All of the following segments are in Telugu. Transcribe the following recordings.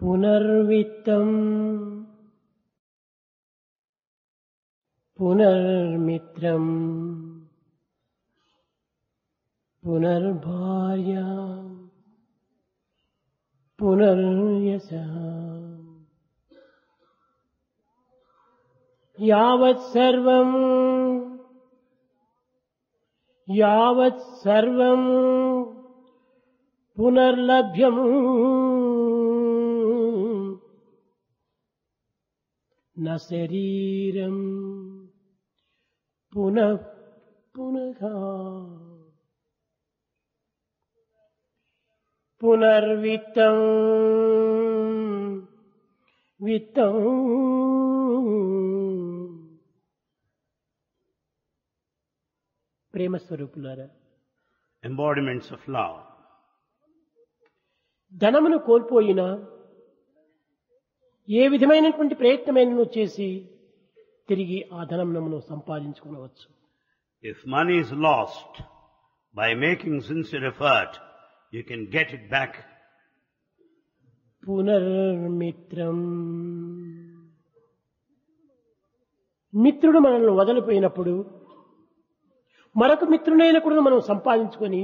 పునర్విత్తం పునర్మిత్రం పునర్భార్య పునర్యశః యావత్ సర్వం పునర్లభ్యం న శరీరం పునః పునర్విత్తం విత్తం ప్రేమ స్వరూపులారా, embodiments of love. ధనమును కోల్పోయినా ఏ విధమైనటువంటి ప్రయత్నమైనను చేసి తిరిగి ఆ ధనమును సంపాదించుకోవచ్చు. If money is lost, by making sincere effort, you can get it back. పునర్మిత్రం, మిత్రుడు మనల్ని వదిలిపోయినప్పుడు మరొక మిత్రునైనా కూడా మనం సంపాదించుకొని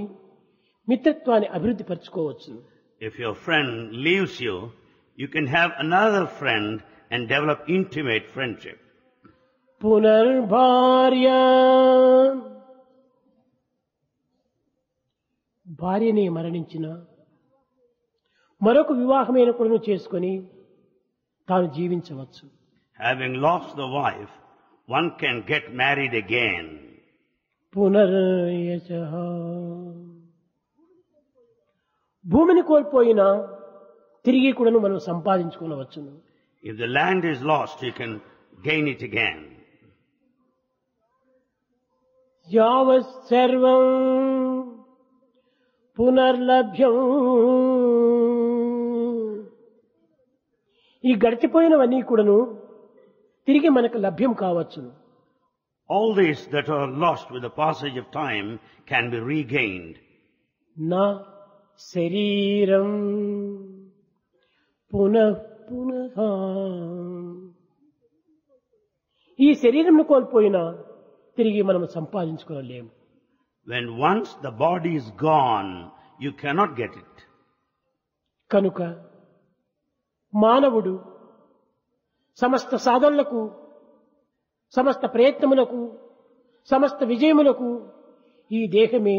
మిత్రత్వాన్ని అభివృద్ధి పరచుకోవచ్చు. If your friend leaves you, you can have another friend and develop intimate friendship. పునర్భార్య, భార్యని మరణించిన మరొక వివాహమైన కూడా చేసుకొని తాను జీవించవచ్చు. Having lost the wife, one can get married again. పునర్యశః, భూమిని కోల్పోయినా తిరిగి కూడాను మనం సంపాదించుకోవచ్చు. If the land is lost, you can gain it again. యావత్ సర్వం పునర్లభ్యం, ఈ గడిచిపోయినవన్నీ కూడాను తిరిగి మనకు లభ్యం కావచ్చు. All these that are lost with the passage of time can be regained. నా శరీరం పునః పునః, ఈ శరీరంను కోల్పోయినా తిరిగి మనం సంపాదించుకోలేము. When once the body is gone, you cannot get it. కనుక మానవుడు సమస్త సాధనలకు, సమస్త ప్రయత్నములకు, సమస్త విజయములకు ఈ దేహమే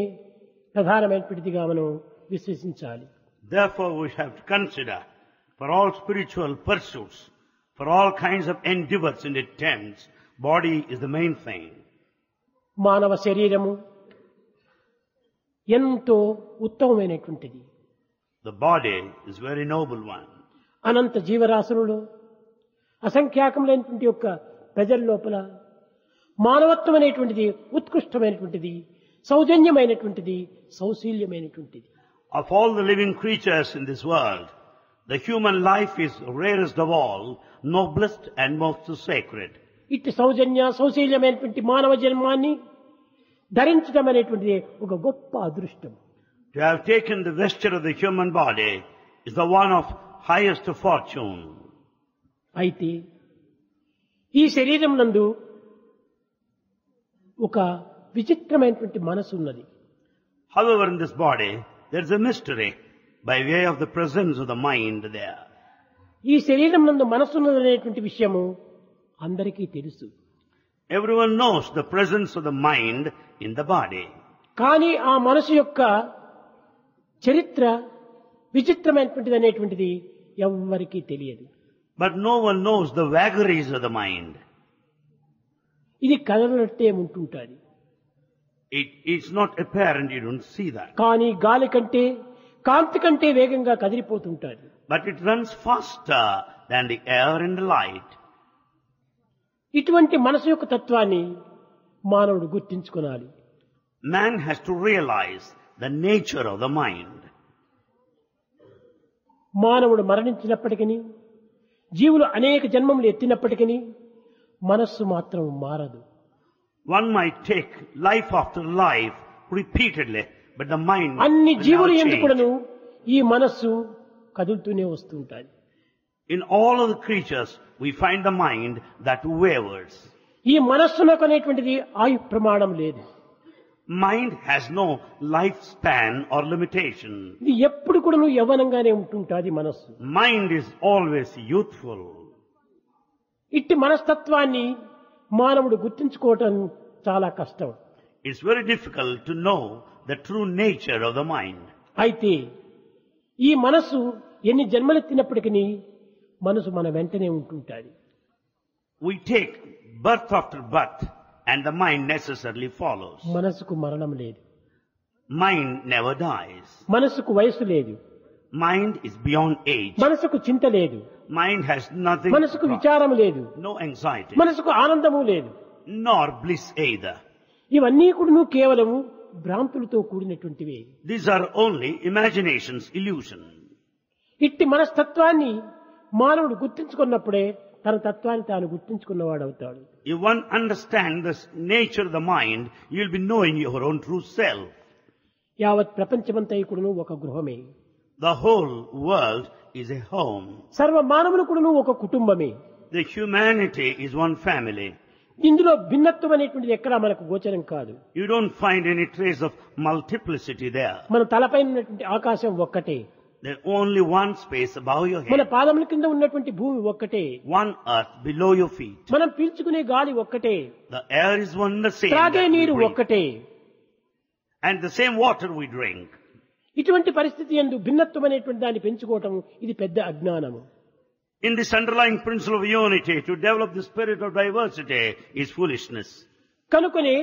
ప్రధానమైనటువంటిదిగా మనం విశ్వసించాలి. Therefore we have to consider, for all spiritual pursuits, for all kinds of endeavors and attempts, body is the main thing. మానవ శరీరము ఎంతో ఉత్తమమైనటువంటిది. The body is very noble one. అనంత జీవరాశులలో అసంఖ్యాకములైనటువంటి యొక్క ప్రజల లోపల మానవత్వం అనేటువంటిది ఉత్కృష్టమైనటువంటిది, సౌజన్యమైనటువంటిది, సౌశీల్యమైనటువంటిది. Of all the living creatures in this world, the human life is rarest of all, noblest and most sacred. ఇట్టి సౌజన్య సౌశీల్యమైనటువంటి మానవ జన్మాన్ని ధరించడం అనేటువంటిది ఒక గొప్ప అదృష్టం. To have taken the vesture of the human body is the one of highest fortune. అయితే ఈ శరీరం నందు ఒక విచిత్రమైనటువంటి మనసు ఉన్నది. However, in this body, there is a mystery by way of the presence of the mind there. ఈ శరీరం నందు మనసు ఉన్నదనేటువంటి విషయము అందరికీ తెలుసు. Everyone knows the presence of the mind in the body. కానీ ఆ మనసు యొక్క చరిత్ర విచిత్రమైనటువంటిది అనేటువంటిది ఎవ్వరికీ తెలియదు. But no one knows the vagaries of the mind. ఇది కదలనట్టే ఉంటుంటుంది. It's not apparent, you don't see that. కానీ గాలి కంటే, కాంతి కంటే వేగంగా కదిలిపోతుంటుంది. But it runs faster than the air and the light. ఇటువంటి మనసు యొక్క తత్వాన్ని మానవుడు గుర్తించుకోవాలి. Man has to realize the nature of the mind. మానవుడు మరణించినప్పటికీ, జీవులు అనేక జన్మములు ఎత్తినప్పటికీ మనస్సు మాత్రం మారదు. One might take life after life repeatedly, but the mind అన్ని will జీవులు never ఎందుకు change. కూడాను ఈ మనస్సు కదులుతూనే వస్తూ ఉంటుంది. In all of the creatures, we find the mind that wavers. ఈ మనస్సునకు అనేటువంటిది ఆయు ప్రమాణం లేదు. Mind has no lifespan or limitation. ఇది ఎప్పుడు కూడా నువ్వు యవ్వనంగానే ఉంటుంటాది మనస్సు. Mind is always youthful. ఇట్టి మనస్తత్వాన్ని మానవుడు గుర్తించుకోవటం చాలా కష్టం. It's very difficult to know the true nature of the mind. అయితే ఈ మనస్సు ఎన్ని జన్మలెత్తినప్పటికీ మనసు మన వెంటనే ఉంటుంటాది. We take birth after birth and the mind necessarily follows. మనసుకు మరణం లేదు. Mind never dies. మనసుకు వయసు లేదు. Mind is beyond age. మనసుకు చింత లేదు. Mind has nothing. మనసుకు విచారం లేదు. No anxiety. మనసుకు ఆనందము లేదు. Nor bliss either. ఇవన్నీ కూడా కేవలము భ్రాంతులతో కూడినటువంటివే. These are only imaginations, illusion. ఇట్టి మనస్తత్వాన్ని మానవుడు గుర్తించుకున్నప్పుడే తన తత్వాన్ని తాను గుర్తించుకున్నవాడవుతాడు. If one understands the nature of the mind, you will be knowing your own true self. యావత్ ప్రపంచమంతా కూడా ఒక గృహమే. The whole world is a home. సర్వ మానవులు కూడా ఒక కుటుంబమే. The humanity is one family. ఇందులో భిన్నత్వం అనేటువంటిది ఎక్కడా మనకు గోచరం కాదు. You don't find any trace of multiplicity there. మన తలపైన ఉన్నటువంటి ఆకాశం ఒక్కటే. There's only one space above your మన head. పాదముల కింద ఉన్నటువంటి భూమి ఒక్కటే. One earth below your feet. మనం పీల్చుకునే గాలి ఒక్కటే. The air is one the same. త్రాగే that we నీరు breathe. ఒక్కటే. And the same water we drink. ఇటువంటి పరిస్థితి యందు భిన్నత్వం అనేటువంటి దాన్ని పెంచుకోవటం ఇది పెద్ద అజ్ఞానము. In this underlying principle of unity, to develop the spirit of diversity is foolishness. కనుకనే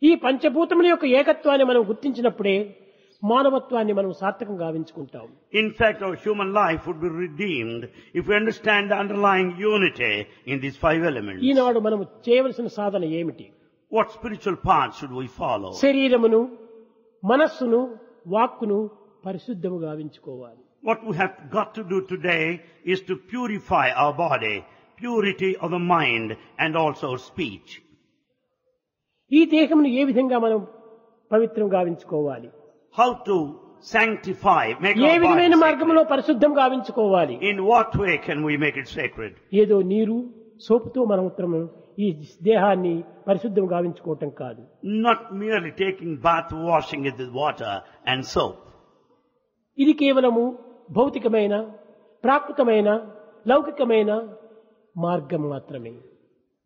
ఈ పంచభూతముల యొక్క ఏకత్వాన్ని మనం గుర్తించినప్పుడే మానవత్వాన్ని మనం సార్థకంగా గావించుకుంటాం. In fact, our human life would be redeemed if we understand the underlying unity in these five elements. ఈనాడు మనం చేయవలసిన సాధన ఏమిటి? What spiritual path should we follow? శరీరమును, మనస్సును, వాక్కును పరిశుద్ధము గావించుకోవాలి. What we have got to do today is to purify our body, purity of the mind and also our speech. ఈ దేహమును ఏ విధంగా మనం పవిత్రం గావించుకోవాలి? How to sanctify, make A our విధమైన body మార్గంలో sacred. పరిశుద్ధం గావించుకోవాలి? In what way can we make it sacred? ఏదో నీరు సోపుతో మనం ఈ దేహాన్ని పరిశుద్ధం గావించుకోవటం కాదు. Not merely taking bath, washing it with water and soap. ఇది కేవలము భౌతికమైన, ప్రాకృతమైన, లౌకికమైన మార్గం మాత్రమే.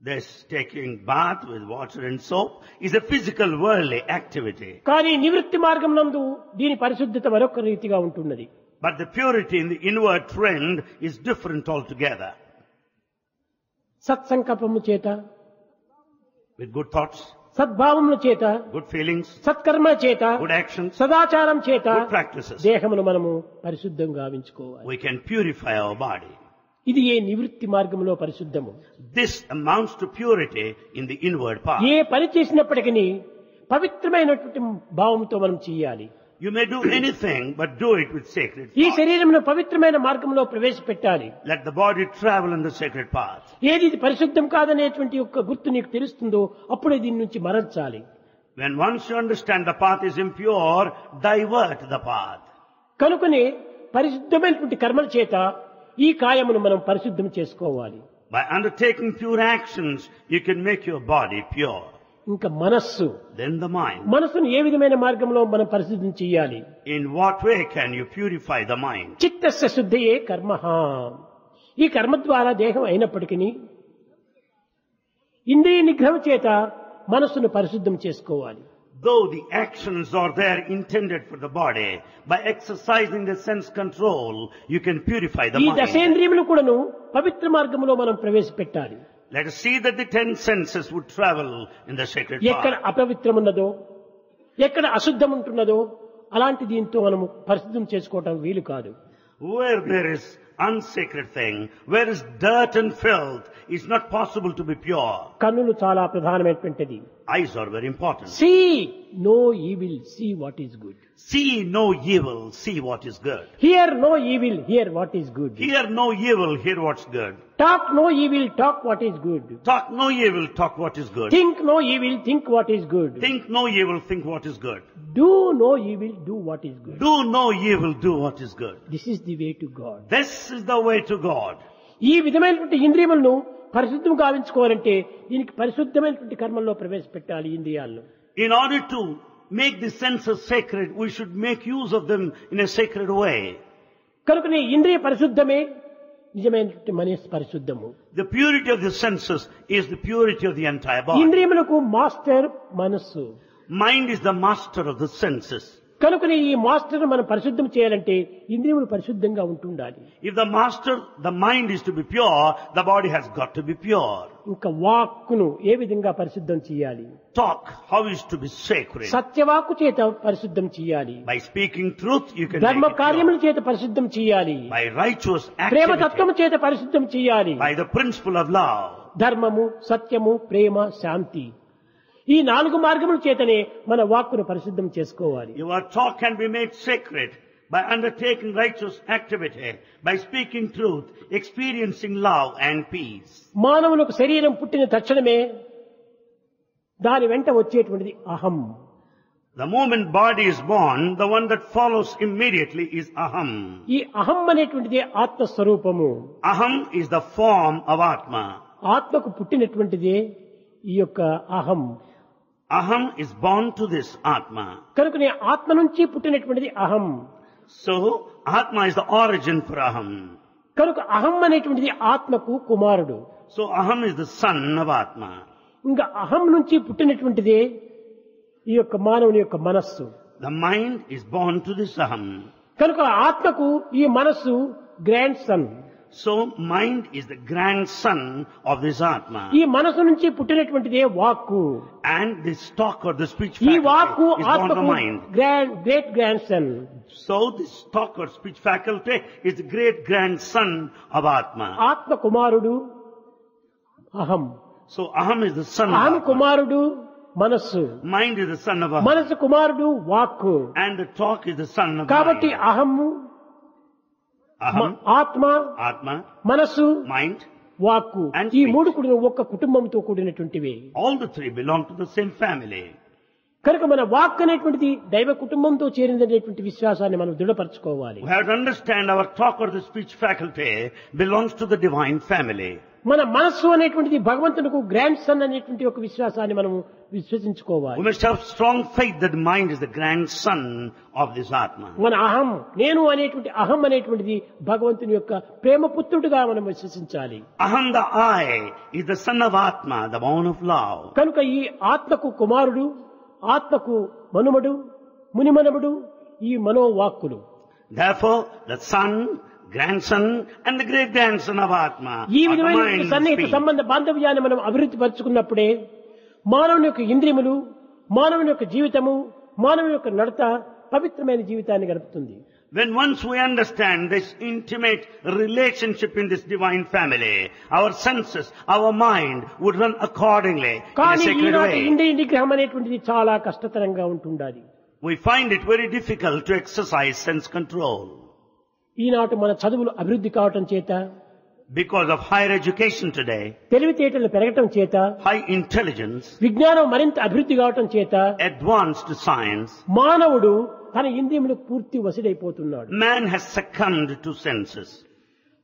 This taking bath with water and soap is a physical worldly activity. కానీ నివృత్తి మార్గం నందు దీని పరిశుద్ధత మరొక రీతిగా ఉంటున్నది. But the purity in the inward trend is different altogether. సత్సంకల్పము చేత, With good thoughts, సద్భావముల చేత, good feelings, సత్కర్మ చేత, good actions, సదాచారం చేత good practices, దేహమును మనము పరిశుద్ధం గావించుకోవాలి. we can purify our body. ఇది ఏ నివృత్తి మార్గంలో పరిశుద్ధము. This amounts to purity in the inward part. ఏ పని చేసినప్పటికీ పవిత్రమైనటువంటి భావంతో మనం చేయాలి. You may do anything, but do it with sacred ఈ thought. శరీరమును పవిత్రమైన మార్గంలో ప్రవేశపెట్టాలి. Let the body travel in the sacred path. ఏది ఇది పరిశుద్ధం కాదనేటువంటి యొక్క గుర్తు నీకు తెలుస్తుందో అప్పుడే దీని నుంచి మరల్చాలి. When once you understand the path is impure, divert the path. కనుకనే పరిశుద్ధమైనటువంటి కర్మల చేత ఈ కాయమును మనం పరిశుద్ధం చేసుకోవాలి. By undertaking pure actions, you can make your body pure. ఇంకా మనస్సు, Then the mind. మనస్సును ఏ విధమైన మార్గంలో మనం పరిశుద్ధం చేయాలి? In what way can you purify the mind? చిత్తస్య శుద్ధయే కర్మః. ఈ కర్మ ద్వారా దేహం అయినప్పటికీ ఇంద్రియ నిగ్రహం చేత మనస్సును పరిశుద్ధం చేసుకోవాలి. Though the actions are there intended for the body, by exercising the sense control, you can purify the ఈ mind. దశేంద్రియములు కూడాను పవిత్ర మార్గంలో మనం ప్రవేశపెట్టాలి. Let us see that the 10 senses would travel in the sacred ఎక్కడ path. అపవిత్రం ఉన్నదో, ఎక్కడ అశుద్ధం ఉంటున్నదో అలాంటి దీంతో మనము పరిశుద్ధం చేసుకోవటం వీలు కాదు. Where there is unsacred thing, where is dirt and filth, it's not possible to be pure. కన్నులు చాలా ప్రధానమైనటువంటిది. Eyes are very important. See no evil, see what is good. See no evil, see what is good. Hear no evil, hear what is good. Hear no evil, hear what's good. Talk no evil, talk what is good. Talk no evil, talk what is good. Think no evil, think what is good. Think no evil, think what is good. Do no evil, do what is good. Do no evil, do what is good. This is the way to God. This is the way to God. ఈ విధమైనటువంటి ఇంద్రియములను పరిశుద్ధం గావించుకోవాలంటే దీనికి పరిశుద్ధమైనటువంటి కర్మల్లో ప్రవేశపెట్టాలి ఈ ఇంద్రియాలను. In order to make the senses sacred, we should make use of them in a sacred way. కనుకనే ఇంద్రియ పరిశుద్ధమే నిజమైనటువంటి మనస్సు పరిశుద్ధము. The purity of the senses is the purity of the entire body. ఇంద్రియములకు మాస్టర్ మనస్సు. Mind is the master of the senses. కనుకనే ఈ మాస్టర్ మనం పరిశుద్ధం చేయాలంటే ఇంద్రియములు పరిశుద్ధంగా ఉంటుండాలి. If the mind is to be pure, the body has got to be pure. ఇంకా వాక్కును ఏ విధంగా పరిశుద్ధం చేయాలి? Talk, how is to be sacred? సత్యవాక్కు చేత పరిశుద్ధం చేయాలి. By speaking truth, you can ధర్మ make it కార్యముల pure. చేత పరిశుద్ధం చేయాలి. By righteous ప్రేమ activity, తత్వము చేత పరిశుద్ధం చేయాలి. by the principle of love. ధర్మము, సత్యము, ప్రేమ, శాంతి ఈ 4 మార్గముల చేతనే మన వాక్కును పరిశుద్ధం చేసుకోవాలి. Your talk can be made sacred by undertaking righteous activity, by speaking truth, experiencing love and peace. మానవులకు శరీరం పుట్టిన తక్షణమే దాని వెంట వచ్చేటువంటిది అహం. The moment body is born, the one that follows immediately is aham. ఈ అహం అనేటువంటిది ఆత్మస్వరూపము. Aham is the form of Atma. ఆత్మకు పుట్టినటువంటిదే ఈ యొక్క అహం. Aham is born to this Atma. కనుకనే ఆత్మ నుంచి పుట్టినటువంటిది అహం. So, Atma is the origin for Aham. కనుక అహం అనేటువంటిది ఆత్మకు కుమారుడు. So, Aham is the son of Atma. ఇంకా అహం నుంచి పుట్టినటువంటిదే ఈ యొక్క మానవుని యొక్క మనస్సు. The mind is born to this Aham. కనుక ఆత్మకు ఈ మనస్సు grand son. So, mind is the grandson of this Atma. ఈ మనస్సు నుంచి పుట్టినటువంటిదే వాక్కు. And this talk or the speech ఈ faculty వాక్కు is born of ఆత్మకు mind. Great grand son. So, this talk or speech faculty is the great grandson of Atma. ఆత్మ కుమారుడు అహం. So, Aham is the son of అహం Atma. కుమారుడు మనస్సు. Mind is the son of Aham. మనస్సు కుమారుడు వాక్కు. And the talk is the son of కాబట్టి mind. అహము, Aham, ఆత్మ, Atma, మనస్సు, mind, వాక్కు And ఈ speech. 3 కూడా ఒక్క కుటుంబంతో కూడినటువంటివి. all the 3 belong to the same family. కనుక మన వాక్ అనేటువంటిది దైవ కుటుంబంతో చేరిందనేటువంటి విశ్వాసాన్ని మనం దృఢపరచుకోవాలి. We have to understand our talk or the speech faculty belongs to the divine family. మన మనస్సు అనేటువంటిది భగవంతునికి గ్రాండ్ సన్ అనేటువంటి ఒక విశ్వాసాన్ని మనం విశ్వసించుకోవాలి. We must have strong faith that the mind is the grandson of this Atma. మన అహం, నేను అనేటువంటి అహం అనేటువంటిది భగవంతుని యొక్క ప్రేమ పుత్రుడిగా మనం విశ్వసించాలి. Aham, the I, is the son of Atma, the born of love. కనుక ఈ ఆత్మకు కుమారుడు, ఆత్మకు మనుమడు, మునిమనముడు ఈ మనోవాక్కులు. Therefore, the son, grandson, and the great grandson of Atma ఈ are the విధమైన mind సన్నిహిత speech. సంబంధ బాంధవ్యాన్ని మనం అభివృద్ధి పరుచుకున్నప్పుడే మానవుని యొక్క ఇంద్రియములు, మానవుని యొక్క జీవితము, మానవుని యొక్క నడత పవిత్రమైన జీవితాన్ని గడుపుతుంది. When once we understand this intimate relationship in this divine family, our senses, our mind would run accordingly in a కానీ sacred ఈనాటి way. ఇంద్రియ నిగ్రహం అనేటువంటిది చాలా కష్టతరంగా ఉంటుండాలి. We find it very difficult to exercise sense control. ఈనాటి మన చదువులు అభివృద్ధి కావటం చేత, Because of higher education today, తెలివితేటలు పెరగటం చేత, high intelligence, విజ్ఞానం మరింత అభివృద్ధి కావటం చేత advanced science, మానవుడు తన ఇంద్రియములకు పూర్తి వశుడైపోతున్నాడు. man has succumbed to senses.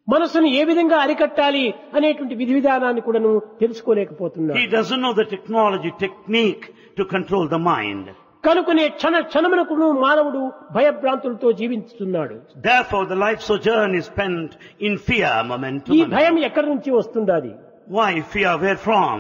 మనసును ఏ విధంగా అరికట్టాలి అనేటువంటి విధి విధానాన్ని కూడాను తెలుసుకోలేకపోతున్నాడు. He doesn't know the technique to control the mind. కనుకనే క్షణమునకును మానవుడు భయభ్రాంతులతో జీవిస్తున్నాడు. Therefore, the life sojourn is spent in fear, ఈ momentum. భయం ఎక్కడి నుంచి వస్తుండాది? Why fear? Where from?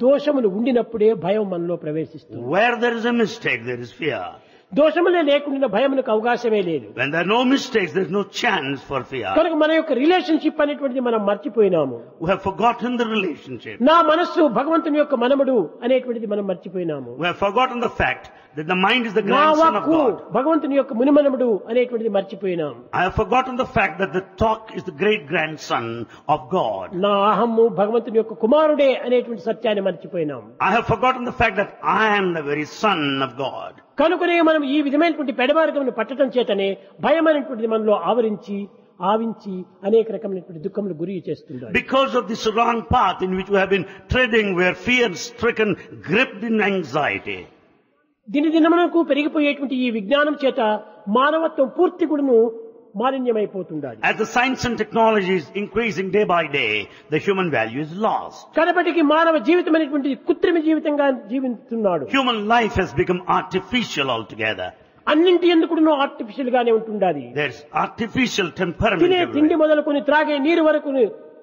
దోషములు ఉండినప్పుడే భయం మనలో ప్రవేశిస్తుంది. Where there is a mistake, there is fear. దోషములే లేకుండా భయమునకు అవకాశమే లేదు. When there are no mistakes, there is no chance for fear. కనుక మన యొక్క రిలేషన్షిప్ అనేటువంటిది మనం మర్చిపోయినాము. We have forgotten the relationship. నా మనస్సు భగవంతుని యొక్క మనముడు అనేటువంటిది మనం మర్చిపోయినాము. We have forgotten the fact that the mind is the నా grandson of వాక్కు God. భగవంతుని యొక్క మునిమనముడు అనేటువంటిది మర్చిపోయినాము. I have forgotten the fact that the talk is the great grandson of God. నా అహమ్ము భగవంతుని యొక్క కుమారుడే అనేటువంటి సత్యాన్ని మర్చిపోయినాము. I have forgotten the fact that I am the very son of God. కనుకనే మనం ఈ విధమైనటువంటి పెడమార్గమును పట్టడం చేతనే భయం అనేటువంటిది మనలో ఆవించి అనేక రకమైనటువంటి దుఃఖములు గురి చేస్తుంది. Because of this wrong path in which we have been treading, we are fear-stricken, gripped in anxiety. దినదినమునకు పెరిగిపోయేటువంటి ఈ విజ్ఞానం చేత మానవత్వం పూర్తి కూడాను మాలిన్యమైపోతుండాలి. As the science and technology is increasing day by day, the human value is lost. కడపటికి మానవ జీవితం అనేటువంటి కృత్రిమ జీవితంగా జీవిస్తున్నాడు. Human life has become artificial altogether. అన్నింటి ఎందుకు ఆర్టిఫిషియల్ గానే ఉంటుండాలి. There's artificial temperament తినే తిండి everywhere. మొదలుకొని త్రాగే నీరు వరకు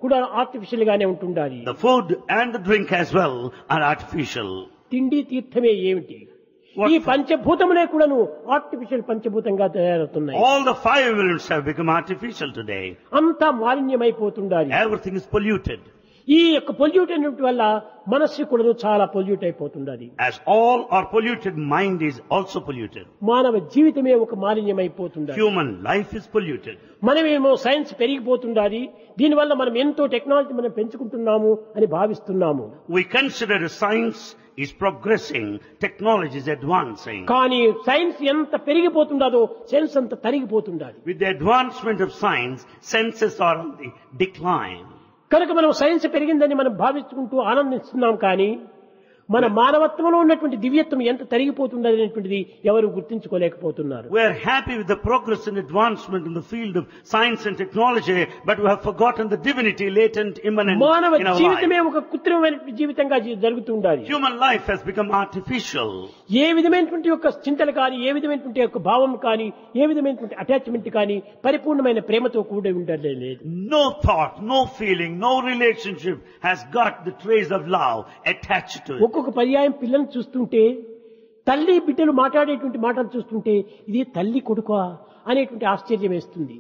కూడా ఆర్టిఫిషియల్ గానే ఉంటుండాలి. The food and the drink as well are artificial. తిండి తీర్థమే ఏమిటి? ఈ పంచభూతములే కూడాను ఆర్టిఫిషియల్ పంచభూతంగా తయారవుతున్నాయి. All the five elements have become artificial today. అంతా మాలిన్యమైపోతుండాలి. Everything is polluted. ఈ యొక్క పొల్యూట్ అయినటువంటి వల్ల మనస్సు కూడా చాలా pollute అయిపోతుండాలి. As all are polluted, mind is also polluted. మానవ జీవితమే ఒక మాలిన్యమైపోతుండాలి. Human life is polluted. మనమేమో సైన్స్ పెరిగిపోతుండాలి, దీనివల్ల మనం ఎంతో టెక్నాలజీ మనం పెంచుకుంటున్నాము అని భావిస్తున్నాము. We consider science is progressing, technology is advancing. కానీ సైన్స్ ఎంత పెరిగిపోతుండదో సెన్స్ అంత తరిగిపోతుండాలి. With the advancement of science, senses are on the decline. కనుక మనం సైన్స్ పెరిగిందని మనం భావించుకుంటూ ఆనందిస్తున్నాం, కానీ మన మానవత్వంలో ఉన్నటువంటి దివ్యత్వం ఎంత తరిగిపోతుందని అనేటువంటిది ఎవరు గుర్తించుకోలేకపోతున్నారు. We are happy with the progress and advancement in the field of science and technology, but we have forgotten the divinity latent, immanent మానవ in our జీవితమే life. ఒక కృత్రిమమైన జీవితంగా జరుగుతుండాలి. Human life has become artificial. ఏ విధమైనటువంటి యొక్క చింతలు కానీ, ఏ విధమైనటువంటి యొక్క భావం కానీ, ఏ విధమైనటువంటి అటాచ్మెంట్ కానీ పరిపూర్ణమైన ప్రేమతో కూడి ఉండలేదు. No thought, no feeling, no relationship has got the trace of love attached to it. ఒక్కొక్క పర్యాయం పిల్లల్ని చూస్తుంటే, తల్లి బిడ్డలు మాట్లాడేటువంటి మాటలు చూస్తుంటే ఇది తల్లి కొడుక అనేటువంటి ఆశ్చర్యం వేస్తుంది.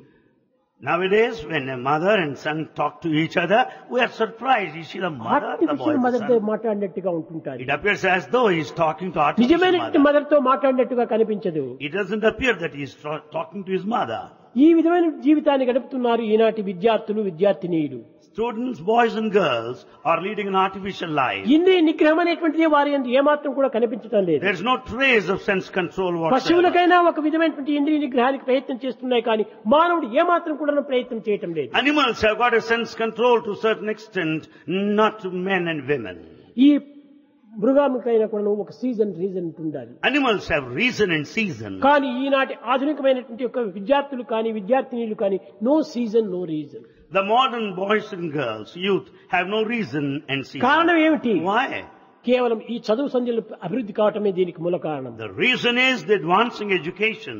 Nowadays, when a mother and son talk to each other, we are surprised. Is she the mother or the boy? Artificial The mother తో son? మాట్లాడినట్టుగా ఉంటుంటారు. It appears as though he is talking to artificial నిజమైనటువంటి mother. మదర్ తో మాట్లాడినట్టుగా కనిపించదు. It doesn't appear that he is talking to his mother. ఈ విధమైన జీవితాన్ని గడుపుతున్నారు ఈనాటి విద్యార్థులు, విద్యార్థినీయులు. Students, boys and girls are leading an artificial life. ఇంద్రియ నిగ్రహం అనేటువంటిది వారి యందు ఏమాత్రం కూడా కనిపించడం లేదు. There is no trace of sense control whatsoever. పశువులకైనా ఒక విధమైనటువంటి ఇంద్రియ నిగ్రహానికి ప్రయత్నం చేస్తున్నాయి, కానీ మానవుడు ఏమాత్రం కూడా ప్రయత్నం చేయటం లేదు. Animals have got a sense control to a certain extent, not men and women. ఈ మృగానికైనా కూడా ఒక సీజన్ రీజన్ ఉండాలి. Animals have reason and season. కానీ ఈనాటి ఆధునికమైనటువంటి యొక్క విద్యార్థులు కానీ, విద్యార్థినీలు కానీ no season, no reason. The modern boys and girls, youth, have no reason and season. కారణం ఏమిటి? Why? కేవలం ఈ చదువు సంధ్యలు అభివృద్ధి కావటమే దీనికి మూల కారణం. The reason is the advancing education.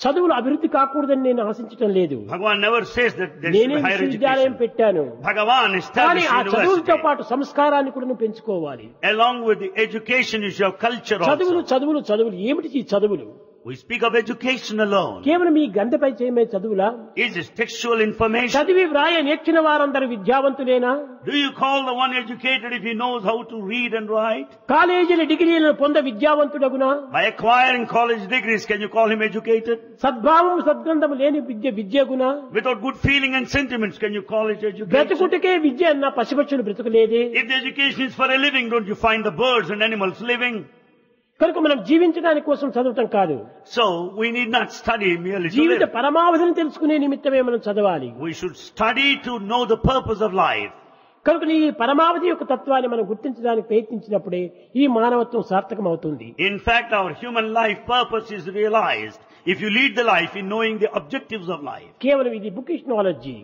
చదువులు అభివృద్ధి కాకూడదని నేను ఆశించటం లేదు. Bhagavan never says that there should నేనే be higher విశ్వవిద్యాలయం education. పెట్టాను, Bhagavan కానీ established ఆ చదువులతో university. పాటు సంస్కారాన్ని కూడా పెంచుకోవాలి. Along with the education is your culture చదువులు also. చదువులు చదువులు ఏమిటి ఈ చదువులు? We speak of education alone. కేవలం ఈ గంధపై చేయమే చదువులా? Is it textual information? చదివి వ్రాయ నేర్చిన వారందరూ విద్యావంతులేనా? Do you call the one educated if he knows how to read and write? కాలేజీల డిగ్రీలను పొంద విద్యావంతుడగునా? By acquiring college degrees, can you call him educated? సద్భావం సద్గ్రంథము లేని విద్యగునా? Without good feeling and sentiments, can you call it education? బ్రతుకుటకే విద్య అన్న పసిపక్షులు బ్రతుకులేదే. If the education is for a living, don't you find the birds and animals living? కనుక మనం జీవించడానికి కోసం చదవటం కాదు, So, we need not study merely to Jeevitha live. పరమావధిని తెలుసుకునే నిమిత్తమే మనం చదవాలి. We should study to know the purpose of life. కనుక ఈ పరమావధి యొక్క తత్వాన్ని మనం గుర్తించడానికి ప్రయత్నించినప్పుడే ఈ మానవత్వం సార్థకం అవుతుంది. In fact, our human life purpose is realized if you lead the life in knowing the objectives of life. కేవలం ఇది bookish knowledge,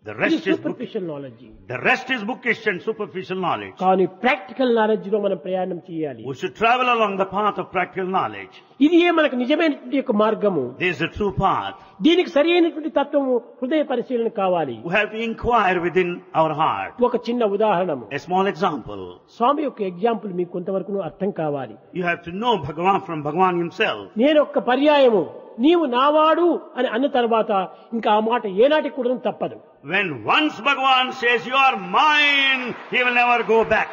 The rest is superficial knowledge. The rest is bookish and superficial knowledge. కానీ ప్రాక్టికల్ నాలెడ్జ్ లో మనం ప్రయాణం చేయాలి. We should travel along the path of practical knowledge. ఇది మనకు నిజమైనటువంటి యొక్క మార్గము. This is the true path. దీనికి సరి అయినటువంటి తత్వము హృదయ పరిశీలన కావాలి. We have to inquire within our heart. ఒక చిన్న ఉదాహరణము, A small example. స్వామి యొక్క ఎగ్జాంపుల్ మీకు కొంతవరకు అర్థం కావాలి. You have to know Bhagavan from Bhagavan himself. నేను ఒక్క పర్యాయము నీవు నావాడు అని అన్న తర్వాత ఇంకా ఆ మాట ఏనాటికి కూడా తప్పదు. When once Bhagavan says, you are mine, he will never go back.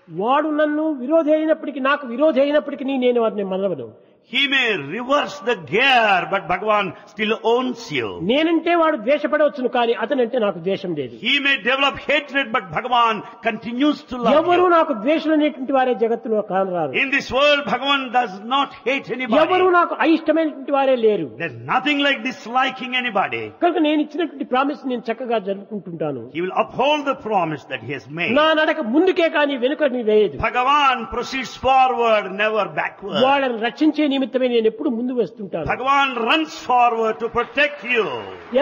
వాడు నన్ను విరోధి అయినప్పటికీ, నాకు విరోధి అయినప్పటికీ నేను వారిని మనవను. He may reverse the gear, but Bhagavan still owns you. నేనంటే వాడు ద్వేషపడవచ్చును, కానీ అతనంటే నాకు ద్వేషం లేదు. He may develop hatred, but Bhagavan continues to love ఎవరు you. నాకు ద్వేషులు అనేటువంటి వారే జగత్తులో కానరారు. In this world, Bhagavan does not hate ఎవరు anybody. నాకు అయిష్టమైనటువంటి వారే లేరు. There's nothing like disliking anybody. కనుక నేను ఇచ్చినటువంటి ప్రామిస్ నేను చక్కగా జరుపుకుంటుంటాను. He will uphold the promise that he has made. నా నడక ముందుకే కానీ వెనుకని లేదు. Bhagavan proceeds forward, never backward. వాళ్ళని రక్షించే నిమిత్తమే నేను ఎప్పుడు ముందు వస్తుంటాను. Bhagavan runs forward to protect you.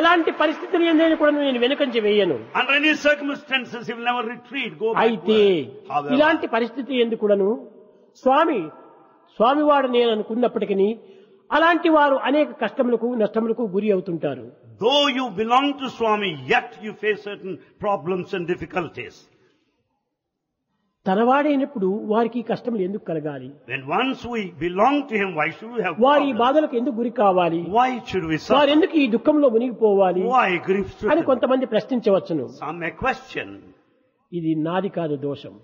ఎలాంటి పరిస్థితిని నేను కూడా నేను వెనుకంజ వేయను. Under any circumstances, he will never retreat, go అయితే backward. However, ఇలాంటి పరిస్థితి ఎందుకు కూడాను స్వామివాడు నేను అనుకున్నప్పటికీ అలాంటి వారు అనేక కష్టములకు నష్టములకు గురి అవుతుంటారు. though you belong to Swami, yet you face certain problems and difficulties. తనవాడైనప్పుడు వారికి కష్టములు ఎందుకు కలగాలి? When once we belong to him, why should we have వారి problems? బాధలకు ఎందుకు గురి కావాలి? Why should we వారు suffer? ఎందుకు ఈ దుఃఖంలో మునిగిపోవాలి Why grief అని stricken? కొంతమంది ప్రశ్నించవచ్చును. Some may question. ఇది నాది కాదు దోషం.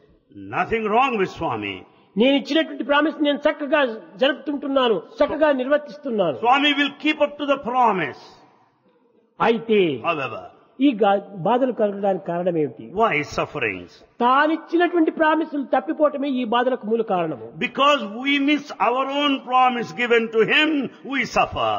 Nothing wrong with Swami. నేను ఇచ్చినటువంటి ప్రామిస్ నేను చక్కగా జరుపుతుంటున్నాను, చక్కగా నిర్వర్తిస్తున్నాను. Swami will keep up to the promise. అయితే However, ఈ బాధలు కలగడానికి కారణం ఏమిటి? why sufferings? తానిచ్చినటువంటి ప్రామిసులు తప్పిపోవటమే ఈ బాధలకు మూల కారణము. Because we miss our own promise given to him, we suffer.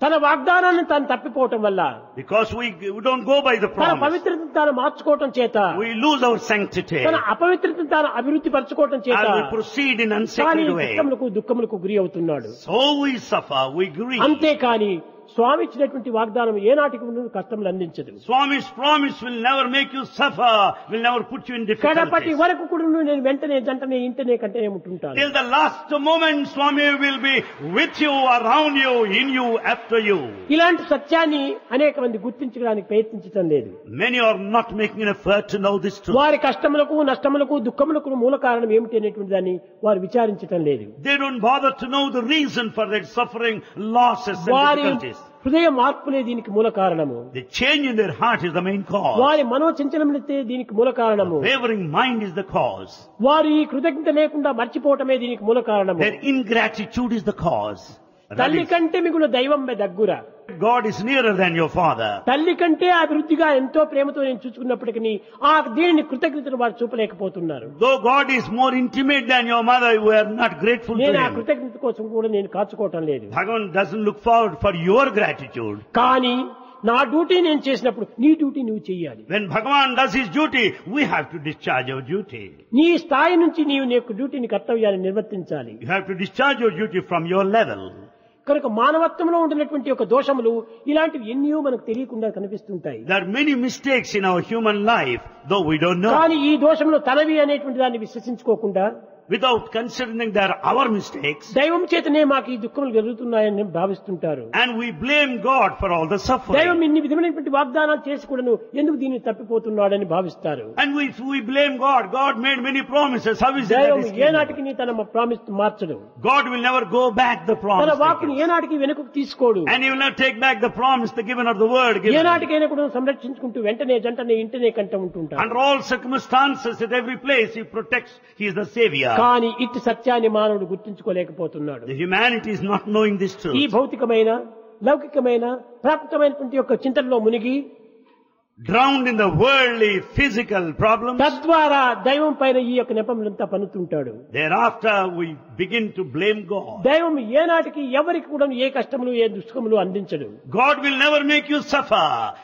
తన వాగ్దానాన్ని తాను తప్పిపోవటం వల్ల, Because we don't go by the తన promise, పవిత్రతను తాను మార్చుకోవటం చేత, we lose our sanctity తన అపవిత్రతను తాను అభివృద్ధి పరచుకోవటం చేత as we proceed in కానీ unsacred way. దుఃఖములకు గురి అవుతున్నాడు. So we suffer, we grieve. అంతేకాని స్వామి ఇచ్చినటువంటి వాగ్దానం ఏనాటికి కష్టములు అందించదు. Swami's promise will never make you suffer, will never put you in కడపటి difficulties. వరకు కూడా నేను వెంటనే జంటనే ఇంటనే కంటే ఉంటుంటాను. Till the last moment, Swami will be with you, around you, in you, after you. ఇలాంటి సత్యాన్ని అనేక మంది గుర్తించడానికి ప్రయత్నించడం లేదు. Many are not making an effort to know this truth. వారి కష్టములకు నష్టములకు దుఃఖములకు మూల కారణం ఏమిటి అనేటువంటి దాన్ని వారు విచారించడం లేదు. They don't bother to know the reason for their suffering, losses and వారి difficulties. హృదయ మార్పులే దీనికి మూల కారణము. The change in their heart is the main cause. వారి మనోచంచలములే దీనికి మూల కారణము. Wavering mind is the cause. వారు ఈ కృతజ్ఞత లేకుండా మర్చిపోవటమే దీనికి మూల కారణము. Their ingratitude is the cause. తల్లి కంటే మిగులు దైవం దగ్గర. God is nearer than your father. తల్లి కంటే అభివృద్ధిగా ఎంతో ప్రేమతో నేను చూసుకున్నప్పటికీ ఆ దీనిని కృతజ్ఞతను వారు చూపలేకపోతున్నారు. Though God is more intimate than your mother, you are not grateful to నేను ఆ him. కృతజ్ఞత కోసం కూడా నేను కాచుకోవటం లేదు. Bhagavan doesn't look forward for your gratitude. కానీ నా డ్యూటీ నేను చేసినప్పుడు నీ డ్యూటీ నువ్వు చెయ్యాలి. When Bhagavan does his duty, we have to discharge our duty. నీ స్థాయి నుంచి నీవు నీ యొక్క డ్యూటీని కర్తవ్యాన్ని నిర్వర్తించాలి. You have to discharge your duty from your level. కనుక మానవత్వంలో ఉండినటువంటి యొక్క దోషములు ఇలాంటివి ఎన్నో మనకు తెలియకుండా కనిపిస్తుంటాయి. There are many mistakes in our human life, though we don't know. కానీ ఈ దోషములు తనవి అనేటువంటి దాన్ని విశ్వసించుకోకుండా Without considering they are our mistakes, దైవం చేతనే మాకు ఈ దుఃఖములు జరుగుతున్నాయని భావిస్తుంటారు. and we blame God for all the దైవం suffering. ఇన్ని విధమైనటువంటి వాగ్దానాలు చేసి కూడాను ఎందుకు దీన్ని తప్పిపోతున్నాడని భావిస్తారు. And we blame God. God made many promises. How is it that దైవం is keeping? ఏనాటికి నీ తన promise మార్చడు. God will never go back the తన promise వాక్కుని taken. ఏనాటికి వెనుకకు తీసుకోడు. And he will not take back the promise, the given or the word given. ఏనాటికైనా కూడా సంరక్షించుకుంటూ వెంటనే జంటనే ఇంటనే కంట ఉంటుంటాడు. Under all circumstances, at every place, he protects. He is the Savior. కానీ ఇట్టి సత్యాన్ని మానవుడు గుర్తించుకోలేకపోతున్నాడు. The humanity is not knowing this ఈ truth. భౌతికమైన లౌకికమైన ప్రాప్తమైనటువంటి యొక్క చింతనలో మునిగి Drowned in the worldly, physical problems. తద్వారా దైవం పైన ఈ యొక్క నెపములంతా పన్నుతుంటాడు. Thereafter, we begin to blame God. దైవం ఏనాటికి ఎవరికి కూడా ఏ కష్టములు ఏ దుష్కములు అందించడు. God will never make you suffer.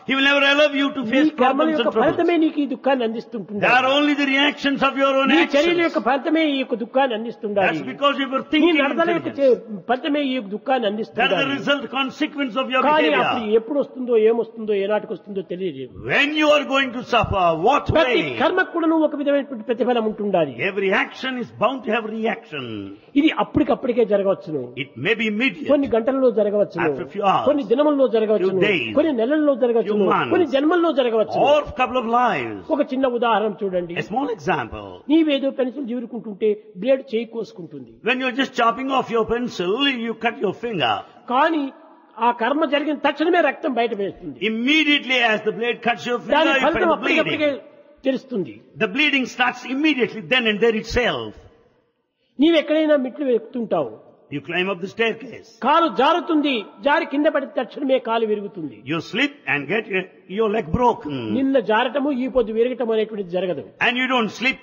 He will never allow you to నీ face కర్మల problems యొక్క and troubles. ఫలితమే నీకు ఈ దుఃఖాన్ని They అందిస్తుంటున్నాడు. are only the reactions of your own నీ చర్యల యొక్క actions. ఫలితమే ఈ యొక్క దుఃఖాన్ని అందిస్తుండాలి. That's because you were నీ thinking నడతల యొక్క intelligence. ఫలితమే ఈ యొక్క దుఃఖాన్ని That is the అందిస్తుండాలి. result, consequence of your కానీ అప్పుడు behavior. ఎప్పుడు వస్తుందో ఏమొస్తుందో ఏనాటికి వస్తుందో తెలియదు. When you are going to suffer, what ప్రతి way? కర్మకు కూడా ఒక విధమైనటువంటి ప్రతిఫలం ఉంటుండాలి. Every action is bound to have reaction. ఇది అప్పటికప్పటికే జరగవచ్చును, It may be immediate. కొన్ని గంటలలో జరగవచ్చును, After a few hours, కొన్ని దినముల్లో జరగవచ్చును, few days, కొన్ని నెలల్లో జరగవచ్చును, few months, కొన్ని జన్మల్లో జరగవచ్చు. or a couple of lives. ఒక చిన్న ఉదాహరణ చూడండి. A small example. నీవేదో పెన్సిల్ జీరుకుంటుంటే బ్లేడ్ చేయి కోసుకుంటుంది. When you're just chopping off your pencil, you cut your finger. కానీ ఆ కర్మ జరిగిన తక్షణమే రక్తం బయట వేస్తుంది. Immediately as the blade cuts your దాని finger, you ఫలితం find అప్పటికప్పటికే bleeding. తెలుస్తుంది. The bleeding starts immediately then and there itself. నీవెక్కడైనా మెట్లు ఎక్కుతుంటావు, You climb up the staircase. కాలు జారుతుంది, జారి కింద పడిన తక్షణమే కాలు విరుగుతుంది. You slip and get your leg broken. నిన్న జారటము ఈ పొద్దు విరగటం అనేటువంటిది జరగదు. And you don't slip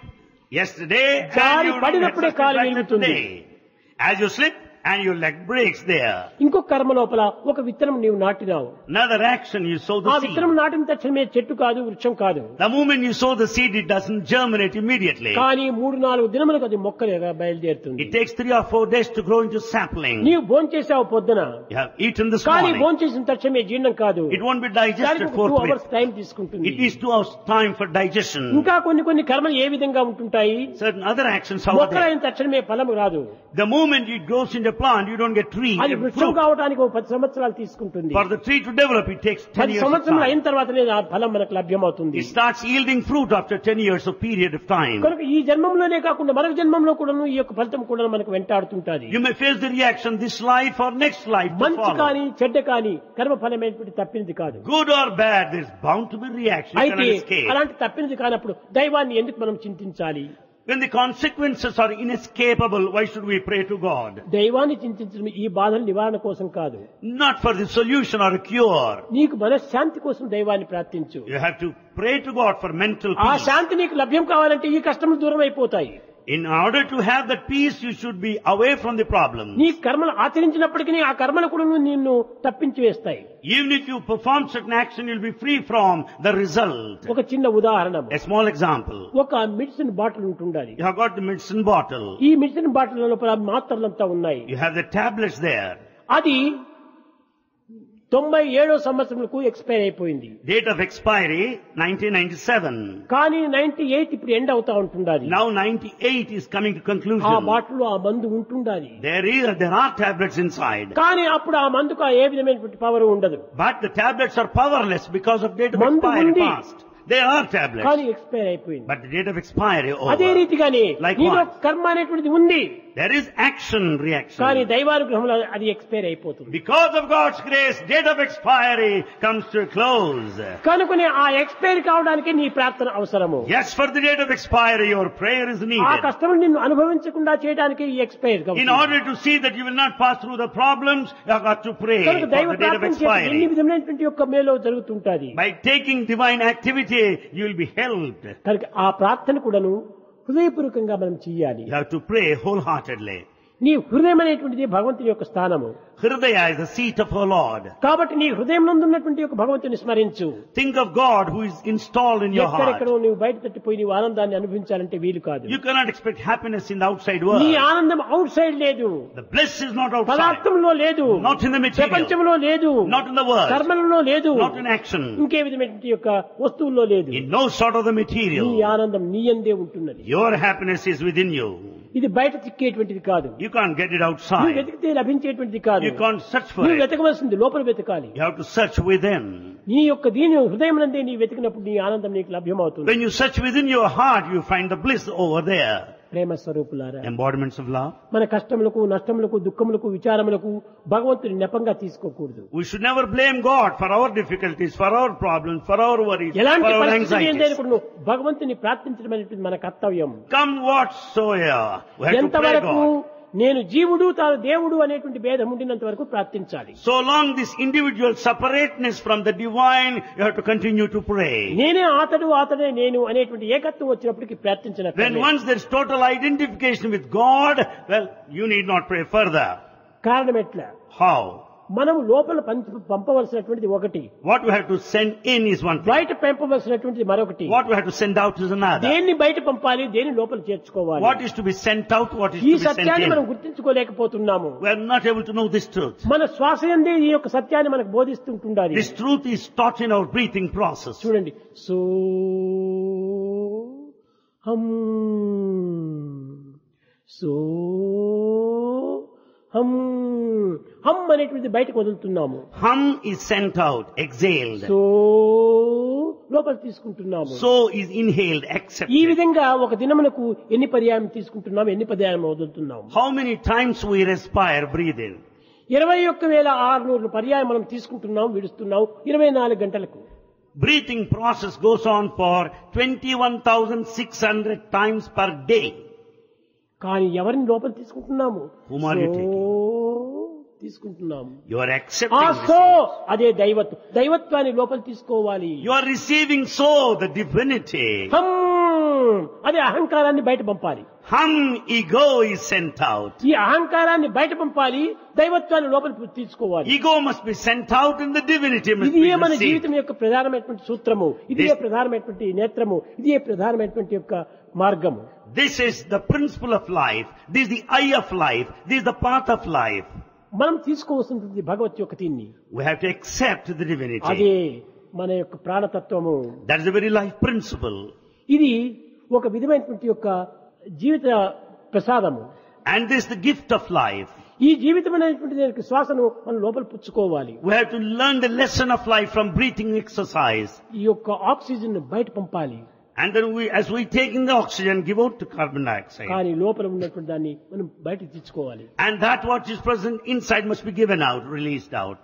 yesterday and జారి you don't get పడినప్పుడే something కాలు like that విరుగుతుంది. today. As you slip, and your leg breaks there. ఇంకొక కర్మ లోపల ఒక విత్తనం నీవు నాటినావు. Another action, you sow ఆ the seed. విత్తనం నాటిన తక్షణమే చెట్టు కాదు, వృక్షం కాదు. The moment you sow the seed, it doesn't germinate immediately. కానీ 3-4 దినములకు అది మొక్కలుగా బయలుదేరుతుంది. It takes 3 or 4 days to grow into sapling. నీవు భోంచేసావు పొద్దున, You have eaten this కానీ morning. భోంచేసిన తక్షణమే జీర్ణం కాదు. It won't be digested దానికి 2 forthwith. hours టైం తీసుకుంటుంది. It needs 2 hours time for digestion. ఇంకా కొన్ని కర్మలు ఏ విధంగా ఉంటుంటాయి? Certain other actions are there. మొక్కలైన తక్షణమే ఫలము రాదు. The moment it grows into a plant, you don't get tree అది and వృక్షం fruit. కావడానికి 10 సంవత్సరాలు తీసుకుంటుంది. For the tree to develop, it takes 10 10 years of సంవత్సరాలు అయిన time. తర్వాతనే ఆ ఫలం మనకు లభ్యమవుతుంది. It starts yielding fruit after 10 years of period of time. కనుక ఈ జన్మంలోనే కాకుండా మరొక జన్మంలో కూడా ఈ యొక్క ఫలితం కూడా మనకు వెంటాడుతుంటది. You may face the reaction this life or next life to మంచి follow. కానీ చెడ్డ కానీ కర్మ ఫలమైనటువంటి తప్పినది కాదు. Good or bad, there's bound to be reaction. You అయితే cannot escape. అలాంటి తప్పినది కానప్పుడు దైవాన్ని ఎందుకు మనం చింతించాలి? When the consequences are inescapable, why should we pray to God? దైవాన్ని చింతించడం ఈ బాధల నివారణ కోసం కాదు. Not for the solution or a cure. నీకు మనశ్శాంతి కోసం దైవాన్ని ప్రార్థించు. You have to pray to God for mental ఆ peace. శాంతి నీకు లభ్యం కావాలంటే ఈ కష్టములు దూరం అయిపోతాయి. In order to have that peace, you should be away from the problem. నీ కర్మలు ఆచరించినప్పటికీ ఆ కర్మలు కూడా నిన్ను తప్పించి వేస్తాయి. Even if you perform certain action, you'll be free from the result. ఒక చిన్న ఉదాహరణ, A small example. ఒక మెడిసిన్ బాటిల్ ఉంటుండాలి. You have got the medicine bottle. ఈ మెడిసిన్ బాటిల్ లోపల మాత్రలంతా ఉన్నాయి. You have the tablets there. అది 97వ సంవత్సరంకు ఎక్స్పైర్ అయిపోయింది. Date of expiry, 1997. కానీ 98 ఇప్పుడు ఎండ్ అవుతా ఉంటుండాలి. Now 98 is coming to ఆ conclusion. బాటిల్ ఆ మందు ఉంటుండాలి. There are tablets inside. కానీ అప్పుడు ఆ మందుకు ఏ విధమైనటువంటి పవర్ ఉండదు. But the tablets are powerless because of date of మందు expiry ఉంది. past. There are tablets. కానీ ఎక్స్పైర్ అయిపోయింది. But the date of expiry అదే over. రీతిగానే Likewise. నీలో కర్మ అనేటువంటిది ఉంది. There is action కానీ reaction. దైవానుగ్రహంలో అది ఎక్స్పైర్ అయిపోతుంది. Because of God's grace, date of expiry comes to a close. కనుకనే ఆ ఎక్స్పైర్ కావడానికి నీ ప్రార్థన అవసరము. Yes, for the date of expiry, your prayer is ఆ needed. కష్టం నిన్ను అనుభవించకుండా చేయడానికి ఈ expire In order to see that you will not pass through the problems, you have got to pray for కనుక దైవ the date of ప్రార్థన చేసి ఎన్ని expiry. విధమైనటువంటి యొక్క మేలు జరుగుతుంటది. By taking divine activity, you will be helped. కనుక ఆ ప్రార్థన కూడాను హృదయపూర్వకంగా మనం చెయ్యాలి. You have to pray wholeheartedly. నీ హృదయం అనేటువంటిది భగవంతుని యొక్క స్థానము. Hridaya is the seat of our Lord. కాబట్టి నీ హృదయం నందున్నటువంటి యొక్క భగవంతుని స్మరించు. Think of God who is installed in your heart. ఎక్కడెక్కడో నువ్వు బయట తట్టిపోయి నీవు ఆనందాన్ని అనుభవించాలంటే వీలు కాదు. You cannot expect happiness in the outside నీ world. ఆనందం అవుట్ సైడ్ లేదు, The bliss is not outside, పదార్థంలో లేదు, not in the material, ప్రపంచంలో లేదు, not in the world, కర్మలలో లేదు, not in action, ఇంకే విధమైనటువంటి యొక్క వస్తువుల్లో లేదు. in no sort of the నీ material. ఆనందం నీ యందే ఉంటున్నది. Your happiness is within you. ఇది బయట చిక్కేటువంటిది కాదు. You can't get it నువ్వు outside. వెతికితే లభించేటువంటిది కాదు. You can't search for నువ్వు it. వెతకవలసింది లోపల వెతకాలి. You have to search within. నీ యొక్క దీని హృదయం నందే నీ వెతికినప్పుడు నీ ఆనందం నీకు లభ్యమవుతుంది. When you search within your heart, you find the bliss over there. ప్రేమ స్వరూపులారా, Embodiments of love. మన కష్టములకు, నష్టములకు, దుఃఖములకు, విచారములకు భగవంతుని నెపంగా తీసుకోకూడదు. We should never blame God for our difficulties, for our problems, for our worries, for ఎలాంటి our పరిస్థితి ఏంటని anxieties. కూడా నువ్వు భగవంతుని ప్రార్థించడం అనేటువంటి మన కర్తవ్యం. Come whatsoever, we have to pray ఎంతవరకు God. నేను జీవుడు తాను దేవుడు అనేటువంటి భేదం ఉండినంత వరకు ప్రార్థించాలి. So long this individual separateness from the divine, you have to continue to pray. నేనే అతడే నేను అనేటువంటి ఏకత్వం వచ్చినప్పటికీ ప్రార్థించిన When once there is total identification with God, well, you need not pray further. కారణం ఎట్లా? How? మనం లోపల పంపవలసినటువంటిది ఒకటి, What we have to send in is one thing. బయట పంపవలసినటువంటిది మరొకటి. What we have to send out is another. దేన్ని బయట పంపాలి, దేన్ని లోపల చేర్చుకోవాలి. What is to be sent out, what is ఈ to be sent సత్యాన్ని మనం in. గుర్తించుకోలేకపోతున్నాము. We are not able to know this truth. మన శ్వాస యందే ఈ యొక్క సత్యాన్ని మనకు బోధిస్తుంటుండాలి. This truth is taught in our breathing process. చూడండి, సో హం సో హం హం అనేటువంటిది బయటకు వదులుతున్నాము. Hum is sent out, exhaled. So లోపల తీసుకుంటున్నాము. So is inhaled, ఈ accepted. విధంగా ఒక దినమునకు ఎన్ని పర్యాయం తీసుకుంటున్నాము, ఎన్ని పర్యాయం వదులుతున్నాము. How many times we respire, breathe in? 21,600 పర్యాయం మనం తీసుకుంటున్నాం, విడుస్తున్నాం 24 గంటలకు. Breathing process goes on for 21,600 times per day. కానీ ఎవరిని లోపల తీసుకుంటున్నాము? Whom are you taking? తీసుకుంటున్నాము. You are ఆ accepting సో this. అదే దైవత్వాన్ని లోపల తీసుకోవాలి. You are receiving so the divinity. హం అదే అహంకారాన్ని బయట పంపాలి. Hum, ego is sent out. ఈ అహంకారాన్ని బయట పంపాలి, దైవత్వాన్ని లోపలికి తీసుకోవాలి. Ego must be sent out and the divinity must ఇది be మన received. జీవితం యొక్క ప్రధానమైనటువంటి సూత్రము, ఇది ప్రధానమైనటువంటి నేత్రము, ఇది ప్రధానమైనటువంటి యొక్క మార్గము. This is the principle of life. This is the eye of life. This is the path of life. మనం తీసుకోవాల్సినటువంటి భగవత్ యొక్క దీన్ని, We have to accept the divinity. అదే మన యొక్క ప్రాణతత్వము. That is the very life principle. ఇది ఒక విధమైనటువంటి యొక్క జీవిత ప్రసాదము. And this is the gift of life. ఈ జీవితం అనేటువంటి దానికి శ్వాసను మనం లోపల పుచ్చుకోవాలి. We have to learn the lesson of life from breathing exercise. ఈ యొక్క ఆక్సిజన్ బయట పంపాలి. And then as we take in the oxygen, give out to carbon dioxide. కానీ లోపల ఉన్నటువంటి దాన్ని మనం బయటకు తెచ్చుకోవాలి. And that what is present inside must be given out, released out.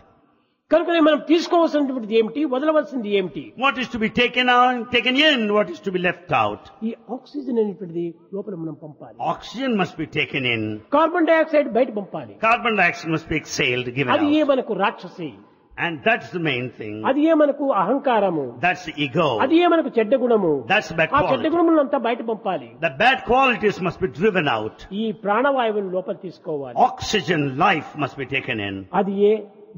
కనుకనే మనం తీసుకోవాల్సినటువంటిది ఏమిటి, వదలవలసింది ఏమిటి? What is to be taken out, taken in, what is to be left out. ఈ ఆక్సిజన్ అనేటువంటిది లోపల మనం పంపాలి. Oxygen must be taken in. Carbon dioxide బయట పంపాలి. Carbon dioxide must be exhaled, given అది out. మనకు రాక్షసి, And that's the main thing. అది మనకు అహంకారము, That's the ego. అది మనకు చెడ్డ గుణము. That's bad ఆ చెడ్డ quality. గుణములంతా బయట పంపాలి. The bad qualities must be driven out. ఈ ప్రాణవాయువుని లోపల తీసుకోవాలి. Oxygen, life must be taken in. అది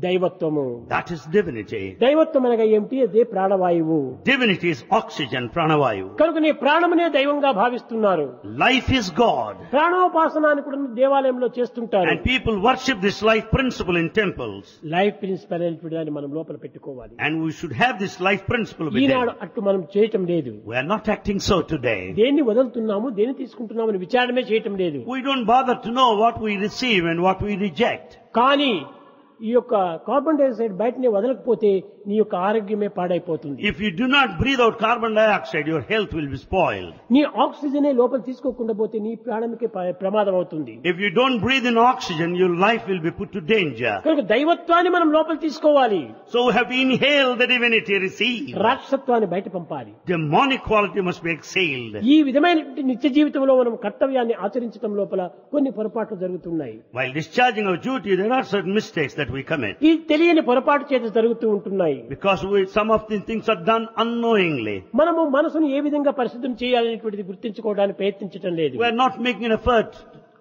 దైవత్వము. That is divinity. దైవత్వం అనగా ఏమిటి? అదే ప్రాణవాయువు. Divinity is oxygen, pranavayu. కనుక నీ ప్రాణమునే దైవంగా భావిస్తున్నారు. Life is God. ప్రాణోపాసనాన్ని కూడా దేవాలయంలో చేస్తుంటారు. And people worship this life principle in temples. Life principal అనేటువంటి దాన్ని మనం లోపల పెట్టుకోవాలి. And we should have this life principle within. ఈనాడు అట్టు మనం చేయటం లేదు. We are not acting so today. దేన్ని వదులుతున్నాము, దేన్ని తీసుకుంటున్నాము అని విచారణమే చేయటం లేదు. We don't bother to know what we receive and what we reject. కానీ ఈ యొక్క కార్బన్ డైఆక్సైడ్ బయటనే వదలకపోతే నీ యొక్క ఆరోగ్యమే పాడైపోతుంది. If you do not breathe out carbon dioxide, your health will be spoiled. నీ ఆక్సిజనే లోపల తీసుకోకుండా పోతే నీ ప్రాణానికి ప్రమాదం అవుతుంది. If you don't breathe in oxygen, your life will be put to danger. కనుక దైవత్వాన్ని మనం లోపల తీసుకోవాలి. So we have to inhale the divinity, receive. రాక్షసత్వాన్ని బయట పంపాలి. Demonic quality must be exhaled. ఈ విధమైనటువంటి నిత్య జీవితంలో మనం కర్తవ్యాన్ని ఆచరించడం లోపల కొన్ని పొరపాట్లు జరుగుతున్నాయి. While discharging our duty, there are certain mistakes that we commit. ఈ తెలియని పొరపాటు చేత జరుగుతూ ఉంటున్నాయి. Because some of these things are done unknowingly. మనము మనసును ఏ విధంగా పరిశుద్ధం చేయాలనేటువంటిది గుర్తించుకోవడానికి ప్రయత్నించడం లేదు. We are not making an effort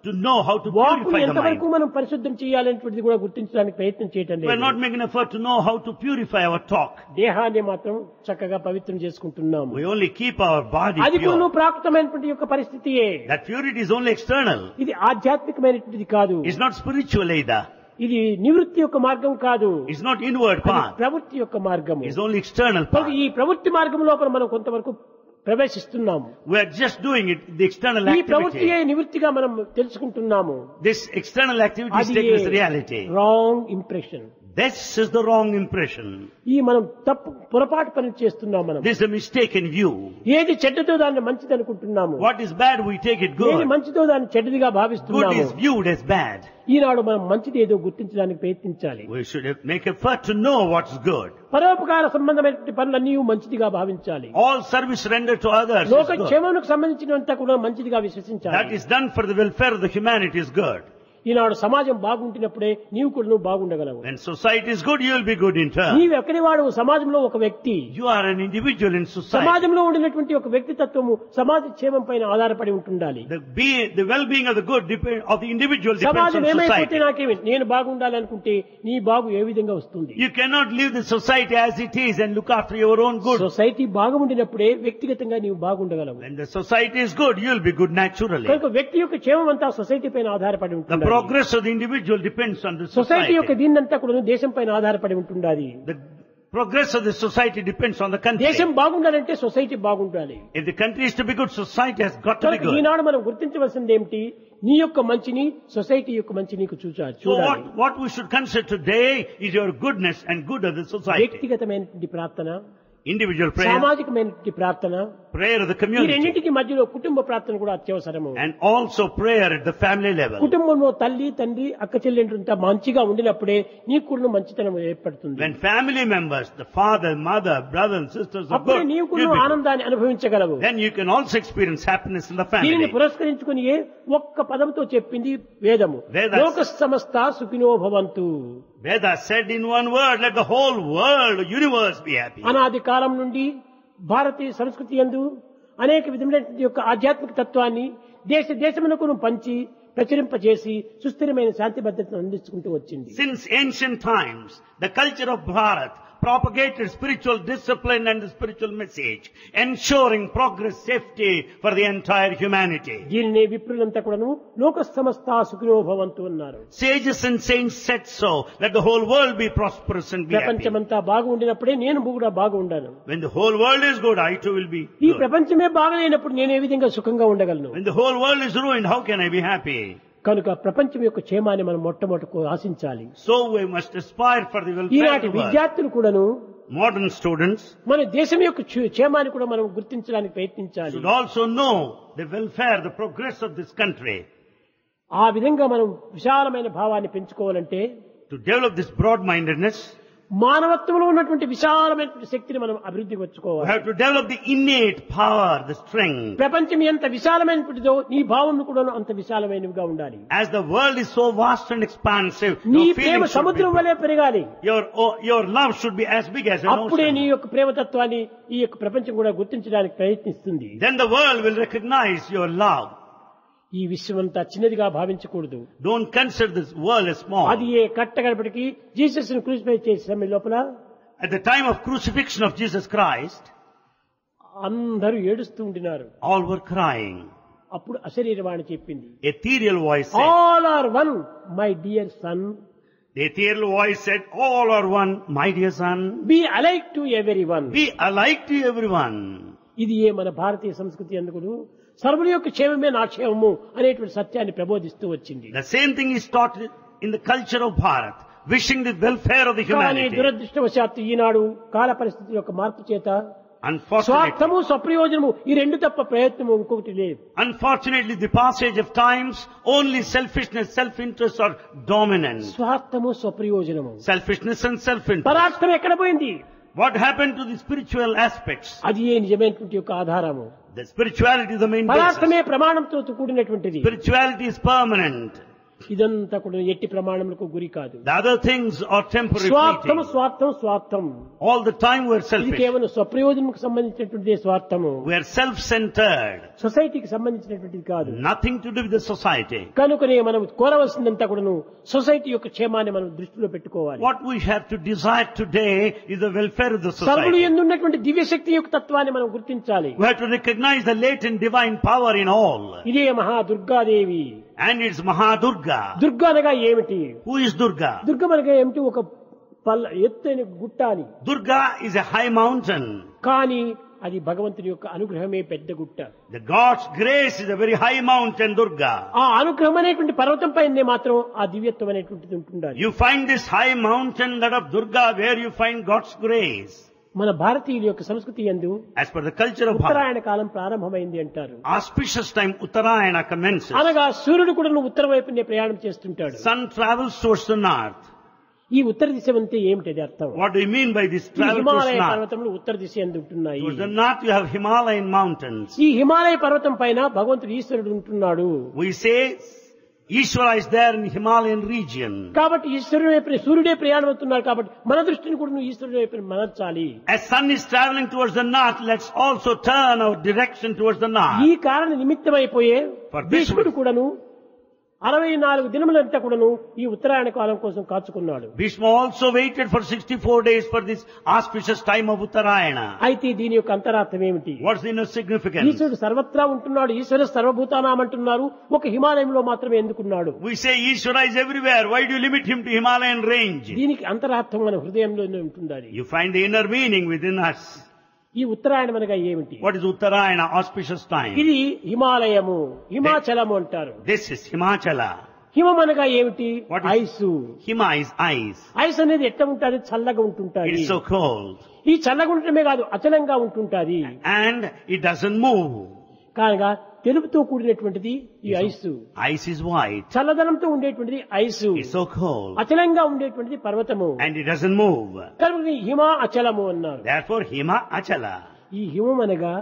to know how to వాక్కును purify the ఎంతవరకు mind. మనం పరిశుద్ధం చేయాలనేటువంటిది కూడా గుర్తించడానికి ప్రయత్నం చేయటం We are లేదు. not making an effort to know how to purify our talk. దేహాన్ని మాత్రం చక్కగా పవిత్రం చేసుకుంటున్నాము. We only keep our body అది కూడా pure. ప్రాకృతమైనటువంటి యొక్క పరిస్థితియే. That purity is only external. ఇది ఆధ్యాత్మికమైనటువంటిది కాదు. It's not spiritual either. ఇది నివృత్తి యొక్క మార్గం కాదు. It's not inward అది path. ప్రవృత్తి యొక్క మార్గము. It's only external కనుక path. ఈ ప్రవృత్తి మార్గం లోపల మనం కొంతవరకు ప్రవేశిస్తున్నాము. We are just doing it, the external ఈ ప్రవృత్తియే activity. నివృత్తిగా మనం తెలుసుకుంటున్నాము. This external activity is అది taken as reality. Wrong impression. This is the wrong impression. ఈ మనం తప్పు పొరపాటు పని చేస్తున్నాం. మనం This is a mistaken view. ఏది చెడ్డతో దాన్ని మంచిది అనుకుంటున్నాము. What is bad, we take it ఏది good. మంచిదో దాన్ని చెడ్డదిగా Good భావిస్తున్నాము. is viewed as bad. ఈనాడు మనం మంచిది ఏదో గుర్తించడానికి ప్రయత్నించాలి. We should make effort to know what's good. పరోపకార సంబంధమైనటువంటి పనులన్నీ మంచిదిగా భావించాలి. All service rendered to others is లోక good. క్షేమానికి సంబంధించినంత కూడా మంచిదిగా విశ్వసించాలి. That is done for the welfare of the humanity is good. ఈనాడు సమాజం బాగుంటున్నప్పుడే నీవు కూడా నువ్వు బాగుండగలవు. When society is good, you will be good in turn. నీవు ఎక్కడి వాడు సమాజంలో ఒక వ్యక్తి. You are an individual in society. సమాజంలో ఉండినటువంటి ఒక వ్యక్తిత్వము సమాజ క్షేమం పైన ఆధారపడి ఉంటుండాలి. The well-being of the good of the individual depends సమాజం on ఏమైపోతే society. నాకేమి, నేను బాగుండాలి అనుకుంటే నీ బాగు ఏ విధంగా వస్తుంది? You cannot leave the society as it is and look after your own good. Society బాగుండినప్పుడే వ్యక్తిగతంగా నీవు బాగుండగలవు. When the society is good, you will be good naturally. కనుక వ్యక్తి యొక్క క్షేమం అంతా సొసైటీ పైన ఆధారపడి The ఉంటుంది. progress of the individual depends on the society యొక్క society. దీన్నంతా కూడా దేశం పైన ఆధారపడి ఉంటుండాలి. The progress of the society depends on the country. దేశం బాగుండాలంటే సొసైటీ బాగుండాలి. If the country is to be good, society has got to be కనుక good. ఈనాడు మనం గుర్తించవలసింది ఏమిటి? నీ యొక్క మంచిని సొసైటీ యొక్క మంచి నీకు చూడాలి. So what we should consider today is your goodness and good of the society. వ్యక్తిగతమైనటువంటి ప్రార్థన, Individual prayer, సామాజికమైనటువంటి ప్రార్థన, prayer of the ఈ community, రెండింటికి మధ్యలో కుటుంబ ప్రార్థన కూడా అత్యవసరము. and also prayer at the family level. కుటుంబంలో తల్లి తండ్రి అక్క చెల్లెండ్రంతా మంచిగా ఉండినప్పుడే నీకు కూడా మంచితనం ఏర్పడుతుంది. When family members, the father, mother, brothers and sisters are అప్పుడే good, నీవు you'll కూడా be good. ఆనందాన్ని అనుభవించగలవు. Then you can also experience happiness in the దీనిని family. పురస్కరించుకుని ఒక్క పదంతో చెప్పింది వేదము. Vedas. లోక సమస్త సుఖినో భవంతు. Vedas said in one word, let the whole world, universe be happy. అనాది కాలం నుండి భారతీయ సంస్కృతి యందు అనేక విధమైనటువంటి యొక్క ఆధ్యాత్మిక తత్వాన్ని దేశమునకు పంచి ప్రచురింపజేసి సుస్థిరమైన శాంతి భద్రతను అందించుకుంటూ వచ్చింది. Since ancient times, the culture of Bharat propagated spiritual discipline and the spiritual message, ensuring progress, safety for the entire humanity. దీనిని విప్రులంతా కూడాను లోక సమస్త సుఖినో భవంతు అన్నారు. Sages and saints said so, let the whole world be prosperous and be happy. ప్రపంచమంతా బాగుండినప్పుడే నేను కూడా బాగుండాను. When the whole world is good, I too will be ఈ good. ప్రపంచమే బాగలేనప్పుడు నేను ఏ విధంగా సుఖంగా ఉండగలను? When the whole world is ruined, how can I be happy? కనుక ప్రపంచం యొక్క క్షేమాన్ని మనం మొట్టమొదటి ఆశించాలి. So we must aspire for the welfare of ఈనాటి the world. విద్యార్థులు కూడాను Modern students మన దేశం యొక్క క్షేమాన్ని కూడా మనం గుర్తించడానికి ప్రయత్నించాలి. should also know the welfare, the progress of this country. ఆ విధంగా మనం విశాలమైన భావాన్ని పెంచుకోవాలంటే To develop this broad-mindedness, మానవత్వంలో ఉన్నటువంటి విశాలమైనటువంటి శక్తిని మనం అభివృద్ధి we వచ్చుకోవాలి. have to develop the innate power, the strength. ప్రపంచం ఎంత విశాలమైనటువంటిదో నీ భావం కూడా అంత విశాలమైనవిగా ఉండాలి. As the world is so vast and expansive, నీ your ప్రేమ feelings should సముద్రం be, వలె పెరగాలి. your love should be as big as an అప్పుడే నీ ocean. యొక్క ప్రేమతత్వాన్ని ఈ యొక్క ప్రపంచం కూడా గుర్తించడానికి ప్రయత్నిస్తుంది. Then the world will recognize your love. ఈ విశ్వమంతా చిన్నదిగా భావించకూడదు. Don't consider this world as small. అది ఏ కట్టగడపటికి జీసస్ ను క్రూసిఫై చేసే సమయం లోపల At the time of crucifixion of Jesus Christ, అందరూ ఏడుస్తూ ఉండినారు. all were crying. అప్పుడు అశరీరవాణి చెప్పింది, Ethereal voice said, all are one my dear son, the ethereal voice said, all are one, my dear son. B alike to every one. Be alike to everyone. ఇది ఏ మన భారతీయ సంస్కృతి అందుకు సర్వుల యొక్క క్షేమమే నా క్షేమము అనేటువంటి సత్యాన్ని ప్రబోధిస్తూ వచ్చింది. The same thing is taught in the culture of Bharat, wishing the welfare of the కానీ humanity. దురదృష్టవశాత్తు ఈనాడు కాల పరిస్థితి యొక్క మార్పు చేత Unfortunately, స్వార్థము స్వప్రయోజనము ఈ రెండు తప్ప ప్రయత్నము ఇంకొకటి లేదు. unfortunately, the passage of times, only selfishness, self-interest are dominant. స్వార్థము స్వప్రయోజనము. Selfishness and self-interest. పరార్థం ఎక్కడ పోయింది? What happened to the spiritual aspects? అది ఏ నిజమైనటువంటి యొక్క ఆధారము. The spirituality is the main basis. పరార్థమే ప్రమాణంతో కూడినటువంటిది. Spirituality is permanent. ఇదంతా కూడా ఎట్టి ప్రమాణములకు గురి కాదు. The other things are temporary. స్వార్థం fleeting. స్వార్థం స్వార్థం. All the time we are ఇది selfish. కేవలం స్వప్రయోజనకు సంబంధించినటువంటి స్వార్థము. We are self-centered. సొసైటీకి సంబంధించినటువంటిది కాదు. Nothing to do with the society. కనుకనే మనం కోరవలసిందంతా కూడాను సొసైటీ యొక్క క్షేమాన్ని మనం దృష్టిలో పెట్టుకోవాలి. What we have to desire today is the welfare of the సర్వులు society. ఎందున్నటువంటి దివ్యశక్తి యొక్క తత్వాన్ని మనం గుర్తించాలి. We have to recognize the latent divine power in all. ఇదే మహా Durgadevi. And it's Mahadurga. Durga అనగా ఏమిటి? Who is Durga? దుర్గం అనగా ఏమిటి? ఒక ఎత్తైన గుట్ట అని. Durga is a high mountain. కానీ అది భగవంతుని యొక్క అనుగ్రహమే పెద్ద గుట్ట. The God's grace is a very high mountain, Durga. ఆ అనుగ్రహం అనేటువంటి పర్వతం పైనే మాత్రం ఆ దివ్యత్వం అనేటువంటిది ఉంటుండాలి. You find this high mountain, that of Durga, where you find God's grace. మన భారతీయుల యొక్క సంస్కృతి యందు As per the culture of Bharat, ఉత్తరాయణ కాలం ప్రారంభమైంది అంటారు. auspicious time Uttarayana commences. అనగా సూర్యుడు కూడా ఉత్తర వైపునే ప్రయాణం చేస్తుంటాడు. Sun travels towards the north. ఈ ఉత్తర దిశ అంటే ఏమిటి అర్థం? What do you mean by this ఈ travel towards హిమాలయ north? పర్వతములు ఉత్తర దిశ యందు ఉంటున్నాయి. Towards the north you have Himalayan mountains. ఈ హిమాలయ పర్వతం పైన భగవంతుడు ఈశ్వరుడు ఉంటున్నాడు. We say Ishvara is there in Himalayan region. కాబట్టి ఈశ్వరుడు వైపు సూర్యుడే ప్రయాణం అవుతున్నాడు. కాబట్టి మన దృష్టిని కూడా నువ్వు ఈశ్వరుడు వైపు మలచాలి. As sun is traveling towards the north, let's also turn our direction towards the ఈ north. కారణ నిమిత్తమైపోయే For this భీష్ముడు reason. కూడాను 64 దినములంతా కూడాను ఈ ఉత్తరాయణ కాలం కోసం కాచుకున్నాడు. Bhishma also waited for 64 days for this auspicious time of Uttarayana. అయితే దీని యొక్క అంతరార్థం ఏమిటి? What's the inner significance? ఈశ్వరుడు సర్వత్రా ఉంటున్నాడు. ఈశ్వర సర్వభూతానామంటున్నారు. ఒక హిమాలయంలో మాత్రమే ఎందుకున్నాడు? We say Ishvara is everywhere. Why do you limit him to Himalayan range? దీనికి అంతరార్థం మన హృదయంలోనే ఉంటుండాలి. You find the inner meaning within us. ఈ ఉత్తరాయణం అనగా ఏమిటి? What is Uttarayana, auspicious time? ఇది హిమాలయము, హిమాచలము అంటారు. This is Himachala. హిమం అనగా ఏమిటి? What is- ice. Hima is ice. Ice అనేది ఎట్లా ఉంటుంది? చల్లగా ఉంటుంటాయి. It's so cold. ఈ చల్లగా ఉండటమే కాదు, అచలంగా ఉంటుంటాది. And it doesn't move. కాగా తెలుపుతో కూడినటువంటిది ఈ ఐసు. Ice is white. చల్లదనంతో ఉండేటువంటిది ఐసు. It's so cold. అచలంగా ఉండేటువంటిది పర్వతము. And it doesn't move. కనుక హిమ అచలము అన్నారు. Therefore Hima Achala. ఈ హిమం అనగా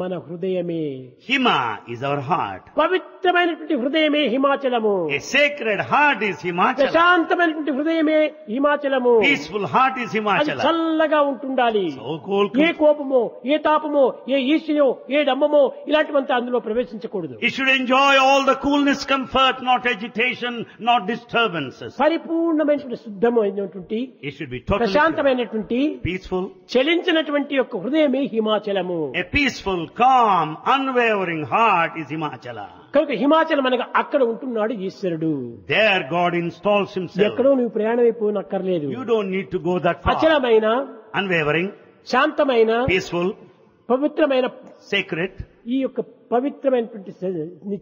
మన హృదయమే. Hima is our heart. పవిత్రమైనటువంటి హృదయమే హిమాచలము. A sacred heart is Himachala. ప్రశాంతమైనటువంటి హృదయమే హిమాచలము. Peaceful heart is అది Himachala. చల్లగా ఉంటుండాలి. So cool. ఏ కోపమో, ఏ తాపమో, ఏ ఈర్ష్యో, ఏ డమ్మమో ఇలాంటివంతా అందులో ప్రవేశించకూడదు. It should enjoy all the coolness, comfort, not agitation, not disturbances. పరిపూర్ణమైనటువంటి శుద్ధమైనటువంటి It should be totally ప్రశాంతమైనటువంటి peaceful. చలించినటువంటి యొక్క హృదయమే హిమాచలము. A peaceful, calm, unwavering heart is Himachala. కనుక హిమాచలం అనగా అక్కడ ఉంటున్నాడు ఈశ్వరుడు. There God installs Himself. ఎక్కడో నువ్వు ప్రయాణం అయిపోనక్కర్లేదు. You don't need to go that far. అచలమైన, Unwavering, శాంతమైన, peaceful, పవిత్రమైన sacred. ఈ యొక్క పవిత్రమైనటువంటి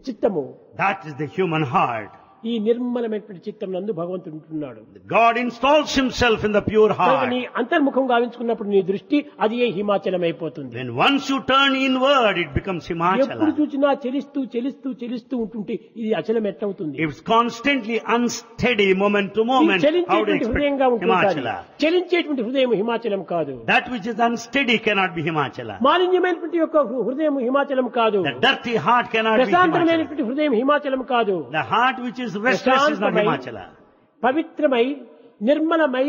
చిత్తము, That is the human heart. ఈ నిర్మలమైనటువంటి చిత్తం నందు భగవంతుడు ఉంటున్నాడు. God installs Himself in the pure కనుక నీ heart. అంతర్ముఖం గావించుకున్నప్పుడు నీ దృష్టి అది ఏ హిమాచలం అయిపోతుంది. When once you turn inward, it becomes ఎప్పుడు Himachala. చూసినా చెలిస్తూ చెలిస్తూ చెలిస్తూ ఉంటుంటే ఇది అచలం ఎట్లవుతుంది? If it's constantly unsteady, moment to ఇది moment, how do you చలించేటువంటి హృదయంగా expect ఉంటుంటాది. Himachala? చలించేటువంటి హృదయం హిమాచలం కాదు. That which is unsteady cannot be Himachala. మాలిన్యమైనటువంటి యొక్క హృదయం హిమాచలం కాదు. The dirty heart cannot be Himachala. ప్రశాంతమైనటువంటి హృదయం హిమాచలం కాదు. The heart which is restless is not Himachala. పవిత్రమై, నిర్మలమై,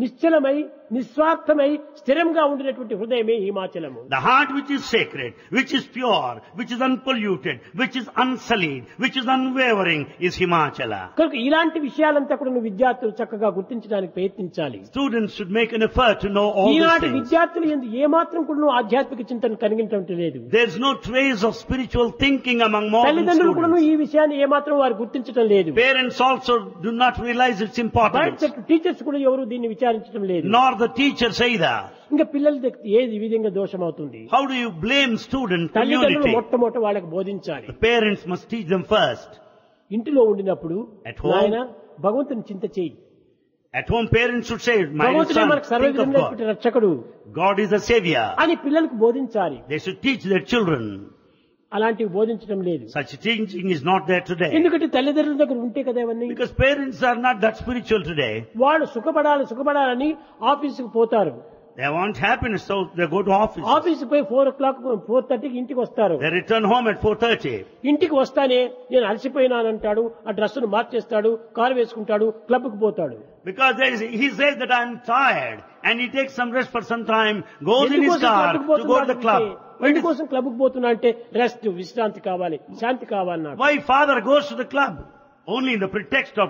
నిశ్చలమై, నిస్వార్థమై, స్థిరంగా ఉండినటువంటి హృదయమే హిమాచలము. The heart which is sacred, which is pure, which is unpolluted, which is unsullied, which is unwavering is Himachala. కనుక ఇలాంటి విషయాలంతా కూడా నువ్వు విద్యార్థులు చక్కగా గుర్తించడానికి ప్రయత్నించాలి. Students should make an effort to know all these ఈనాటి things. విద్యార్థులు ఎందు ఏమాత్రం కూడా నువ్వు ఆధ్యాత్మిక చింతన కలిగించడం లేదు. There's no trace of spiritual thinking among modern తల్లిదండ్రులు కూడా students. ఈ విషయాన్ని ఏమాత్రం వారు గుర్తించడం లేదు. Parents also do not realize its importance, teachers కూడా ఎవరు దీన్ని విచారించడం లేదు. nor the teachers either. ఇంకా పిల్లల దగ్గర ఏది ఈ విధంగా దోషం అవుతుంది? How do you blame student తల్లిదండ్రులు community? మొట్టమొదట వాళ్ళకి బోధించాలి. The parents must teach them first. ఇంటిలో ఉండినప్పుడు At home. నాయన భగవంతుని చింత చేయి. At home, parents should say, my భగవంతుడే son, మనకు think of సర్వవిధమైనటువంటి God. రక్షకుడు God is a savior. అని పిల్లలకు బోధించాలి. They should teach their children. అలాంటివి బోధించడం లేదు. Such teaching is not there today. ఎందుకంటే తల్లిదండ్రుల దగ్గర ఉంటే కదా ఇవన్నీ. Because parents are not that spiritual today. వాళ్ళు సుఖపడాలని ఆఫీసుకు పోతారు. They want happiness, so they go to office. ఆఫీసుకు పోయి 4:30కి ఇంటికి వస్తారు. They return home at 4:30. ఇంటికి వస్తానే నేను అలసిపోయినానంటాడు, ఆ డ్రెస్సును మార్చేస్తాడు, కారు వేసుకుంటాడు, క్లబ్కు పోతాడు. Because he says that I'm tired and he takes some rest for some time, goes in his car to go to the club. ఎందుకోసం క్లబ్కు పోతున్నా అంటే రెస్ట్, విశ్రాంతి కావాలి, శాంతి కావాలన్నాడు. Why father goes to the club? Only in the pretext of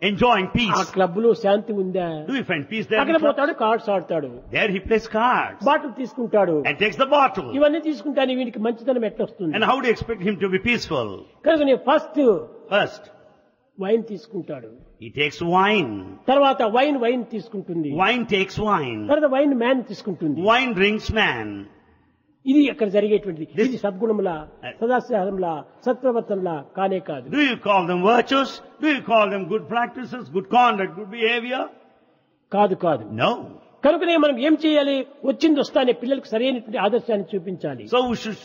enjoying ఆ peace. క్లబ్ లో శాంతి ఉందా? Do you find peace there? అక్కడ పోతాడు, కార్డ్స్ ఆడతాడు, There he plays cards bottle తీసుకుంటాడు. and takes the bottle. ఇవన్నీ తీసుకుంటాను వీడికి మంచితనం ఎట్లా వస్తుంది? And how do you expect him to be peaceful? కనుక నేను First, వైన్ తీసుకుంటాడు, he takes wine. తర్వాత వైన్ తీసుకుంటుంది, Wine takes wine. తర్వాత వైన్ మ్యాన్ తీసుకుంటుంది. Wine drinks man. ఇది అక్కడ జరిగేటువంటిది. ఇది సద్గుణములా, సదాచారంలా, సత్ప్రవర్తనలా కానే కాదు. Do you call them virtues? Do you call them good practices, good conduct, good behavior? కాదు. No. కనుకనే మనం ఏం చేయాలి? వచ్చింది వస్తానే పిల్లలకు సరైనటువంటి ఆదర్శాన్ని చూపించాలి. So we should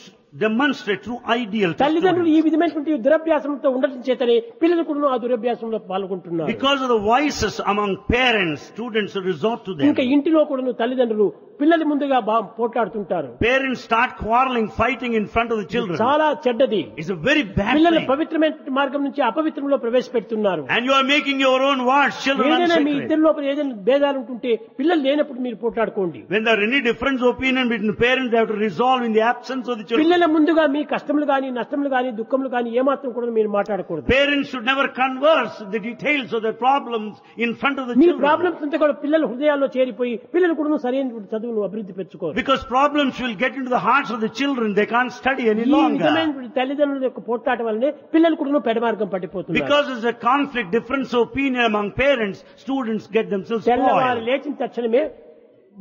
demonstrate true ideal to తల్లిదండ్రులు students. ఈ విధమైనటువంటి దురభ్యాసంతో ఉండటం చేతనే పిల్లలు కూడా ఆ దురభ్యాసంలో పాల్గొంటున్నారు. Because of the vices among parents, students resort to them. ఇంకా ఇంటిలో కూడా తల్లిదండ్రులు పిల్లల ముందుగా పోట్లాడుతుంటారు. Parents start quarreling, fighting in front of the children. చాలా చెడ్డది. It's a very bad పిల్లల thing. పవిత్రమైన మార్గం నుంచి అపవిత్రంలో ప్రవేశపెడుతున్నారు. And you are making your own words, children ఏదైనా మీ unsacred. ఇద్దరి లోపల ఏదైనా భేదాలు ఉంటుంటే పిల్లలు లేనప్పుడు మీరు పోట్లాడుకోండి. When there are any difference of opinion between parents, they have to resolve in the absence of the children. పిల్లల ముందుగా మీ కష్టములు గాని, నష్టములు గాని, దుఃఖములు గాని ఏమాత్రం కూడా మీరు మాట్లాడకూడదు. Parents should never converse the details of their problems in front of the me children. Problems అంతా కూడా పిల్లల హృదయాల్లో చేరిపోయి పిల్లలు కూడా సరైన చదువును అభివృద్ధి పెంచుకోరు. Because problems will get into the hearts of the children, they can't study any ఈ longer. విధమైన తల్లిదండ్రుల యొక్క పోట్లాట వల్లనే పిల్లలు కూడా పెడమార్గం పట్టిపోతున్నారు. Because there's a conflict, difference of opinion among parents, students get themselves తెల్లవారు spoiled. లేచిన తక్షణమే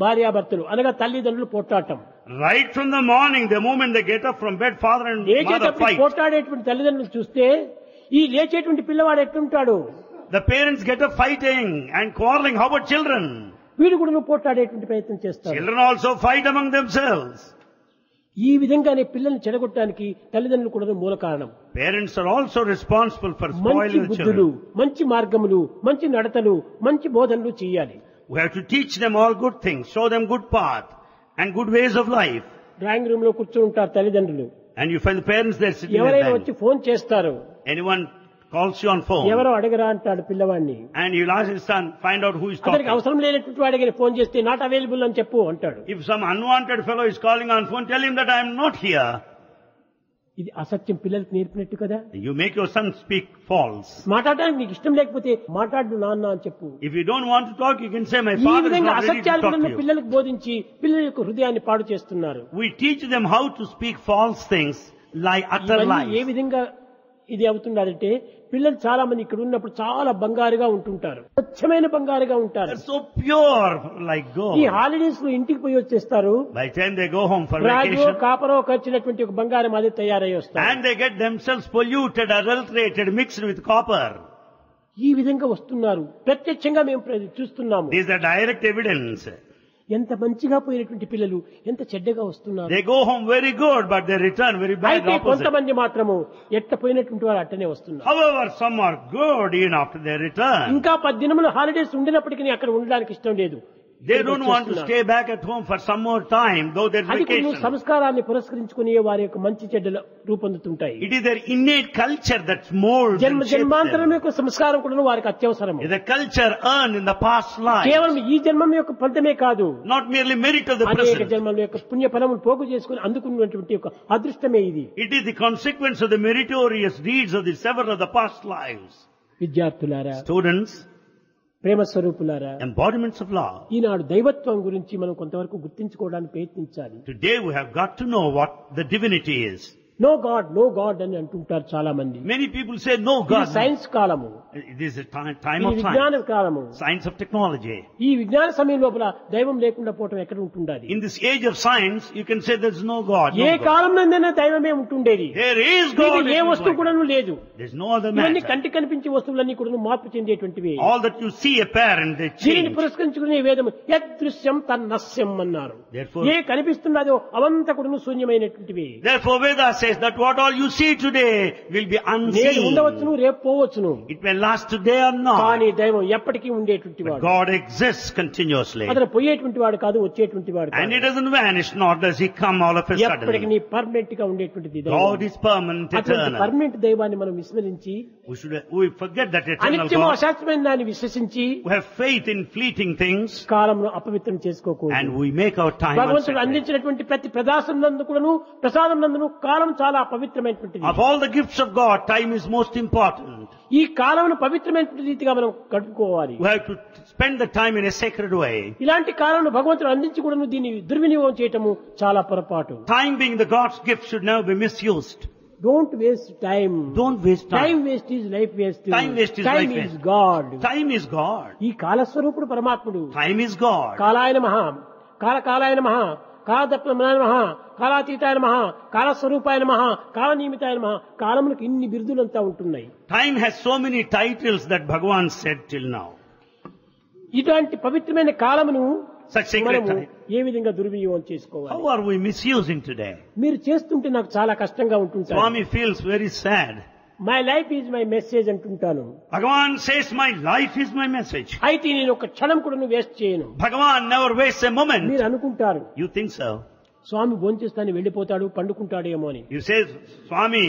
భార్యాభర్తలు అనగా తల్లిదండ్రులు పోట్లాటం. Right from the morning, the moment they get up from bed, father and mother లేచేటప్పుడు fight. పోట్లాడేటువంటి తల్లిదండ్రులు చూస్తే ఈ లేచేటువంటి పిల్లవాడు ఎట్లుంటాడు? The parents get up fighting and quarreling. How about children? వీడు కూడా పోట్లాడేటువంటి ప్రయత్నం చేస్తారు. Children also fight among themselves. ఈ విధంగానే పిల్లల్ని చెడగొట్టడానికి తల్లిదండ్రులు కూడా మూల కారణం. Parents are also responsible for మంచి spoiling the బుద్ధులు, children. మంచి మార్గములు, మంచి నడతలు, మంచి బోధనలు చేయాలి. We have to teach them all good things, show them good path and good ways of life. Drawing room లో కూర్చొని ఉంటారు తల్లిదండ్రులు. And you find the parents there sitting at ఎవరైనా the వచ్చి ఫోన్ చేస్తారు. Anyone calls you on phone. ఎవరో అడగరా అంటాడు పిల్లవాడిని. And you'll ask his son, find out who is talking. అతనికి అవసరం లేనటువంటి వాడికి ఫోన్ చేస్తే నాట్ అవైలబుల్ అని చెప్పు అంటాడు. If some unwanted fellow is calling on phone, tell him that I am not here. ఇది అసత్యం పిల్లలకు నేర్పినట్టు కదా. You make your son speak false. మాట్లాడడానికి నీకు ఇష్టం లేకపోతే మాట్లాడు నాన్న అని చెప్పు. If you don't want to talk, you can say my ఈ father is విధంగా not ready to అసత్యాలను talk to you. పిల్లలకు బోధించి పిల్లల యొక్క హృదయాన్ని పాడు చేస్తున్నారు. We teach them how to speak false things, lie, utter ఇవన్నీ ఏ lies. విధంగా ఇది అవుతుందంటే పిల్లలు చాలా మంది ఇక్కడ ఉన్నప్పుడు చాలా బంగారుగా ఉంటుంటారు, స్వచ్ఛమైన బంగారుగా ఉంటారు. They're so pure like ఈ gold. హాలిడేస్ లో ఇంటికి పోయి వచ్చేస్తారు, By the time they go home for రాజో vacation, కాపరో ఖర్చినటువంటి ఒక బంగారం అది తయారై వస్తారు. and they get themselves polluted, adulterated, mixed with copper. ఈ విధంగా వస్తున్నారు. ప్రత్యక్షంగా మేము చూస్తున్నాము. These are direct evidence. ఎంత మంచిగా పోయినటువంటి పిల్లలు ఎంత చెడ్డగా వస్తున్నారు. They go home very good, but they return very bad, అయితే opposite. కొంతమంది మాత్రము ఎట్ట పోయినటువంటి వారు అట్టనే వస్తున్నారు. However, some are good even after their return. ఇంకా 10 దినములు హాలిడేస్ ఉండినప్పటికీ అక్కడ ఉండడానికి ఇష్టం లేదు. They don't want to stay back at home for some more time, though their అది కొన్ని vacation. సంస్కారాన్ని పురస్కరించుకుని వారి యొక్క మంచి చెడ్డలు రూపొందుతుంటాయి. It is their innate culture that molds and shapes జన్మాంతరం them. యొక్క సంస్కారం కూడా వారికి అత్యవసరం. It is the culture earned in the past life, కేవలం ఈ జన్మం యొక్క ఫలితమే కాదు, not merely merit of the అనేక present. జన్మల యొక్క పుణ్య ఫలములు పోగు చేసుకుని అందుకున్నటువంటి ఒక అదృష్టమే ఇది. It is the consequence of the meritorious deeds of the several of the past lives. విద్యార్థులారా, Students, ప్రేమ స్వరూపులారా, embodiments of love. ఈనాడు దైవత్వం గురించి మనం కొంతవరకు గుర్తించుకోవడానికి ప్రయత్నించాలి. Today we have got to know what the divinity is. No God అని అంటుంటారు చాలా మంది. Many people say no ఇది God. సైన్స్ కాలము, It is a time ఇది of విజ్ఞాన science, కాలము. science of technology. ఈ విజ్ఞాన సమయం లోపల దైవం లేకుండా పోవటం ఎక్కడ ఉంటుండాలి? In this age of science, you can say there is no God. A No God. కాలంలోనైనా దైవమే ఉంటుండేది. There is God. ఇది ఏ వస్తువు కూడా లేదు. There is no other ఇవన్నీ matter. కంటి కనిపించే వస్తువులన్నీ కూడా మార్పు చెందేటువంటివి. All that you see apparent, they దీనిని change. పురస్కరించుకునే వేదము యదృశ్యం తన్నస్యం అన్నారు. Therefore- ఏ కనిపిస్తున్నదో అవంతా కూడా శూన్యమైనటువంటివి. Therefore, Veda says that what all you see today will be నేను unseen. ఉండవచ్చును, రేపు పోవచ్చును, It may last today or not. కానీ దైవం ఎప్పటికీ ఉండేటువంటి But వాడు. God exists continuously. అతను పోయేటువంటి వాడు కాదు, వచ్చేటువంటి వాడు And he కాదు. doesn't vanish, nor does he come all of a ఎప్పటికీ sudden. పర్మనెంట్ గా ఉండేటువంటిది God దైవం. is permanent, అటువంటి eternal. పర్మనెంట్ దైవాన్ని మనం విస్మరించి We forget that eternal అనిత్యము God. అశాశ్వతమైన దాన్ని విశ్వసించి We have faith in fleeting things, కాలంలో అపవిత్రం చేసుకోకూడదు. and we make our time భగవంతుడు unsacred. అందించినటువంటి ప్రతి ప్రసాదం నందును కాలం చాలా పవిత్రమైనటువంటిది. Of all the gifts of God, time is most important. ఈ కాలంను పవిత్రమైన రీతిగా మనం గడుపుకోవాలి. We have to spend the time in a sacred way. ఇలాంటి కాలంలో భగవంతుడు అందించి కూడా దీన్ని దుర్వినియోగం చేయటము చాలా పొరపాటు. Time being the God's gift should never be misused. Don't waste time. Don't waste time. Time waste is life waste. Time waste is time life is waste. God. Time is God. ఈ కాలస్వరూపుడు పరమాత్ముడు. Time is God. కాలాయ నమః, కాలాయ నమః, కాలదత్మనాయ నమః, కాలాతీతాయ నమః, కాలస్వరూపాయ నమః, కాలనియమితాయ నమః. కాలములకు ఇన్ని బిరుదులంతా ఉంటున్నాయి. Time has so many titles that Bhagavan said till now. ఇటువంటి పవిత్రమైన కాలమును Such sacred మనము time. ఏ విధంగా దుర్వినియోగం చేసుకోవాలి? How are we misusing today? మీరు చేస్తుంటే నాకు చాలా కష్టంగా ఉంటుంది. Swami feels very sad. My life is my message అంటుంటాను. Bhagavan says my life is my message. అయితే నేను ఒక క్షణం కూడా వేస్ట్ చేయను. Bhagavan never wastes a moment. మీరు అనుకుంటారు You think so? స్వామి భోంచేస్తాను వెళ్ళిపోతాడు పండుకుంటాడేమో అని. You say, Swami,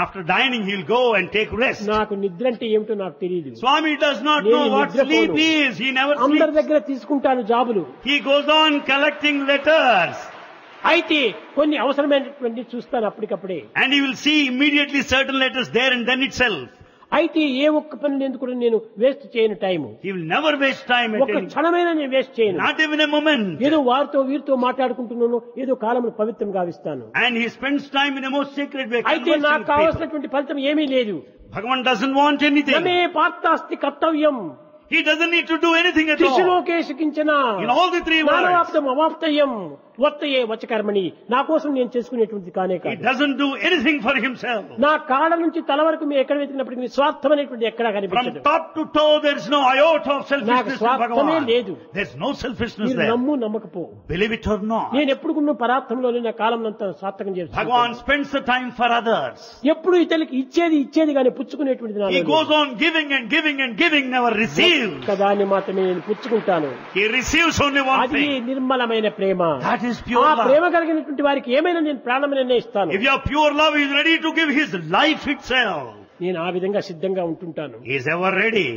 after dining he'll go and take rest. నాకు నిద్ర అంటే ఏమిటో నాకు తెలియదు. Swami does not know what sleep is. He never అందరి sleeps. దగ్గర తీసుకుంటాను జాబులు. He goes on collecting letters. అయితే కొన్ని అవసరమైనటువంటి చూస్తాను అప్పటికప్పుడే. And he will see immediately certain letters there and then itself. అయితే ఏ ఒక్క పని ఎందుకు కూడా నేను వేస్ట్ చేయను time. He will never waste time at ఒక్క any, క్షణమైనా నేను వేస్ట్ చేయను. not even a moment. ఏదో వారితో వీరితో మాట్లాడుకుంటున్నాను, ఏదో కాలమును పవిత్రం గావిస్తాను. And he spends time in a most sacred way. అయితే conversing నాకు with people. కావాల్సినటువంటి ఫలితం ఏమీ లేదు. Bhagavan doesn't want anything. నమే పార్థాస్తి కర్తవ్యం. He doesn't need to do anything at all. త్రిశలోకేషు కించన In all the three words. నానాప్తం అవాప్తయం వర్తయే వచకర్మణి. నా కోసం నేను చేసుకునేటువంటి కానే He కాదు. doesn't do anything for himself. నా కాళ్ళ నుంచి తల వరకు మీరు ఎక్కడ వెతికినప్పటికీ స్వార్థమైనటువంటి ఎక్కడా From కనిపించదు. top to toe, there is no iota of selfishness in స్వార్థమే Bhagavan. లేదు. There is no selfishness మీరు there. నమ్ము నమ్మకపో. Believe it or not. నేను ఎప్పుడు కూడా పరార్థంలోనే నా కాలం అంతా సార్థకం చేస్తాను. Bhagavan spends the time for others. ఎప్పుడు ఇతనికి ఇచ్చేది కానీ పుచ్చుకునేటువంటిది He goes on giving and giving and giving, never receives. దాన్ని మాత్రమే నేను పుచ్చుకుంటాను. He receives only one అది thing. నిర్మలమైన ప్రేమ. That is is pure ఆ love. ప్రేమ కలిగినటువంటి వారికి ఏమైనా నేను ప్రాణం నిర్ణయిస్తాను. If you have pure love, he is ready to give his life itself. నేను ఆ విధంగా సిద్ధంగా ఉంటుంటాను. He is ever ready.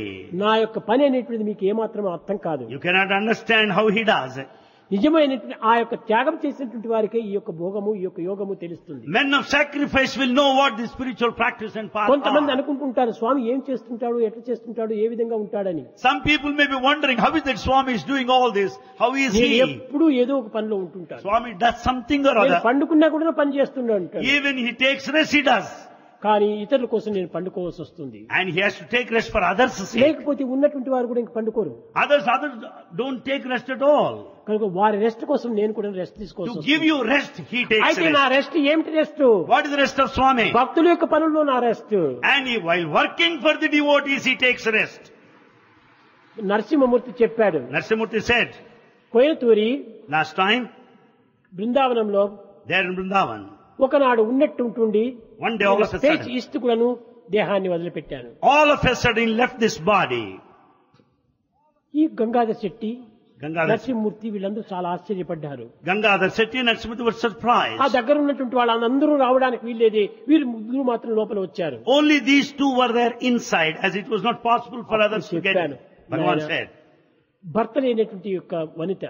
నా యొక్క పని అనేటువంటిది మీకు ఏమాత్రం అర్థం కాదు. You cannot understand how he does it. నిజమైనటువంటి ఆ యొక్క త్యాగం చేసినటువంటి వారికే ఈ యొక్క భోగము ఈ యొక్క యోగము తెలుస్తుంది. Men of sacrifice will know what the spiritual practice and path కొంతమంది are. అనుకుంటుంటారు స్వామి ఏం చేస్తుంటాడు, ఎట్లా చేస్తుంటాడు, ఏ విధంగా ఉంటాడని. Some people may be wondering, how is that Swami is doing all this? How is నేను he? ఎప్పుడూ ఏదో ఒక పనిలో ఉంటుంటాను. Swami does something or నేను other. పండుకున్నా కూడా పని చేస్తున్నా ఉంటాను. Even he takes rest, he does. కానీ ఇతరుల కోసం నేను పండుకోవాల్సి వస్తుంది. And he has to take rest for others' sake. లేకపోతే ఉన్నటువంటి వారు కూడా ఇంక పండుకోరు. Others don't take rest at all. కనుక వారి రెస్ట్ కోసం నేను కూడా రెస్ట్ తీసుకోవాల్సి To వస్తుంది. give you rest, he takes అయితే నా rest. రెస్ట్ ఏమిటి rest? What is the rest of Swami? భక్తుల యొక్క పనుల్లో నా rest. And he, while working for the devotees, he takes rest. Narasimhamurthy చెప్పాడు. Narsimurti said, కోయనతూరి last time, బృందావనంలో there in Vrindavan, ఒకనాడు ఉన్నట్టుంటుండి one day all of a stage sudden, ఇస్తుకులను దేహాన్ని వదిలిపెట్టాను. all of a sudden he left this body. ఈ గంగాధర్ శెట్టి Gangadhar నరసింహమూర్తి వీళ్ళందరూ చాలా ఆశ్చర్యపడ్డారు. Setti and Narsimurti were surprised. ఆ దగ్గర ఉన్నటువంటి వాళ్ళందరూ రావడానికి వీల్లేదే, వీరు ముగ్గురు మాత్రం లోపల వచ్చారు. Only these two were there inside, as it was not possible for others to get in. Bhagavan said, భర్త లేనటువంటి యొక్క వనిత,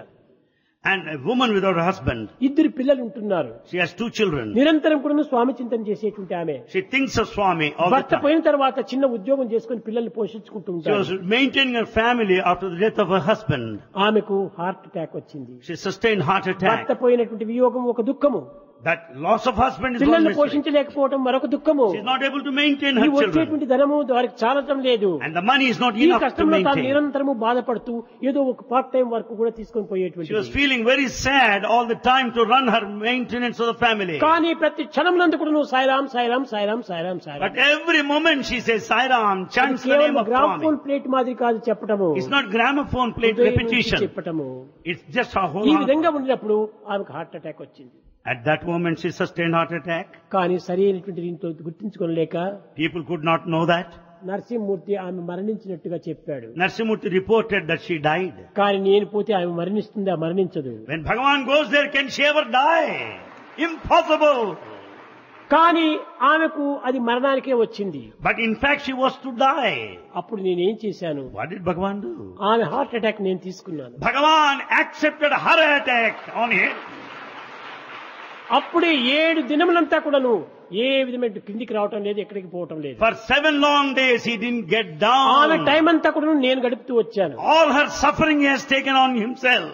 and a woman without a husband, ఇద్దరు పిల్లలు ఉంటున్నారు. she has 2 children. నిరంతరం కూడా స్వామి చింతన చేసేటువంటి ఆమె. She thinks of Swami all the భర్త time. పోయిన తర్వాత చిన్న ఉద్యోగం చేసుకుని పిల్లల్ని పోషించుకుంటూ She was ఉంటారు. maintaining her family after the death of her husband. ఆమెకు హార్ట్ అటాక్ వచ్చింది. She sustained heart భర్త attack. పోయినటువంటి వియోగం ఒక దుఃఖము, That loss of husband is one పిల్లల్ని mystery. పోషించలేకపోవడం మరొక దుఃఖము. She is not able to maintain ఈ her children. వచ్చేటువంటి ధనము వారికి చాలటం లేదు. And the money is not ఈ enough to కష్టంలో తాను maintain. నిరంతరము బాధపడుతూ ఏదో ఒక పార్ట్ టైం వర్క్ కూడా తీసుకొని She was పోయేటువంటి. feeling very sad all the time to run her maintenance of the family. కానీ ప్రతి క్షణంనందు కూడా నువ్వు Sairam Sairam Sairam Sairam Sairam. But every moment she says, Sai Ram, chants the name కేవలం of గ్రామ్ఫోన్ Swami. ప్లేట్ మాదిరి కాదు చెప్పటము. It's not gramophone plate హృదయం నుంచి repetition. చెప్పటము. It's just a whole ఈ lot. విధంగా ఉండినప్పుడు ఆమెకు హార్ట్ అటాక్ వచ్చింది. At that moment she sustained heart attack. కానీ సరైనటువంటి దీంతో గుర్తించుకోలేక People could not know that. Narasimhamurthy ఆమె మరణించినట్టుగా చెప్పాడు. Narsimurti reported that she died. కానీ నేను పోతే ఆమె మరణిస్తుందా? మరణించదు. When Bhagavan goes there, can she ever die? Impossible. కానీ ఆమెకు అది మరణానికే వచ్చింది. But in fact she was to die. అప్పుడు నేనేం చేశాను? What did Bhagavan do? ఆమె హార్ట్ అటాక్ నేను తీసుకున్నాను. Bhagavan accepted her attack on him. అప్పుడే 7 దినములంతా కూడాను ఏ విధమైన కిందికి రావటం లేదు, ఎక్కడికి పోవటం లేదు. For 7 long days he didn't get ఆమె down. టైం అంతా కూడా నేను గడుపుతూ వచ్చాను. All her suffering he has taken on himself.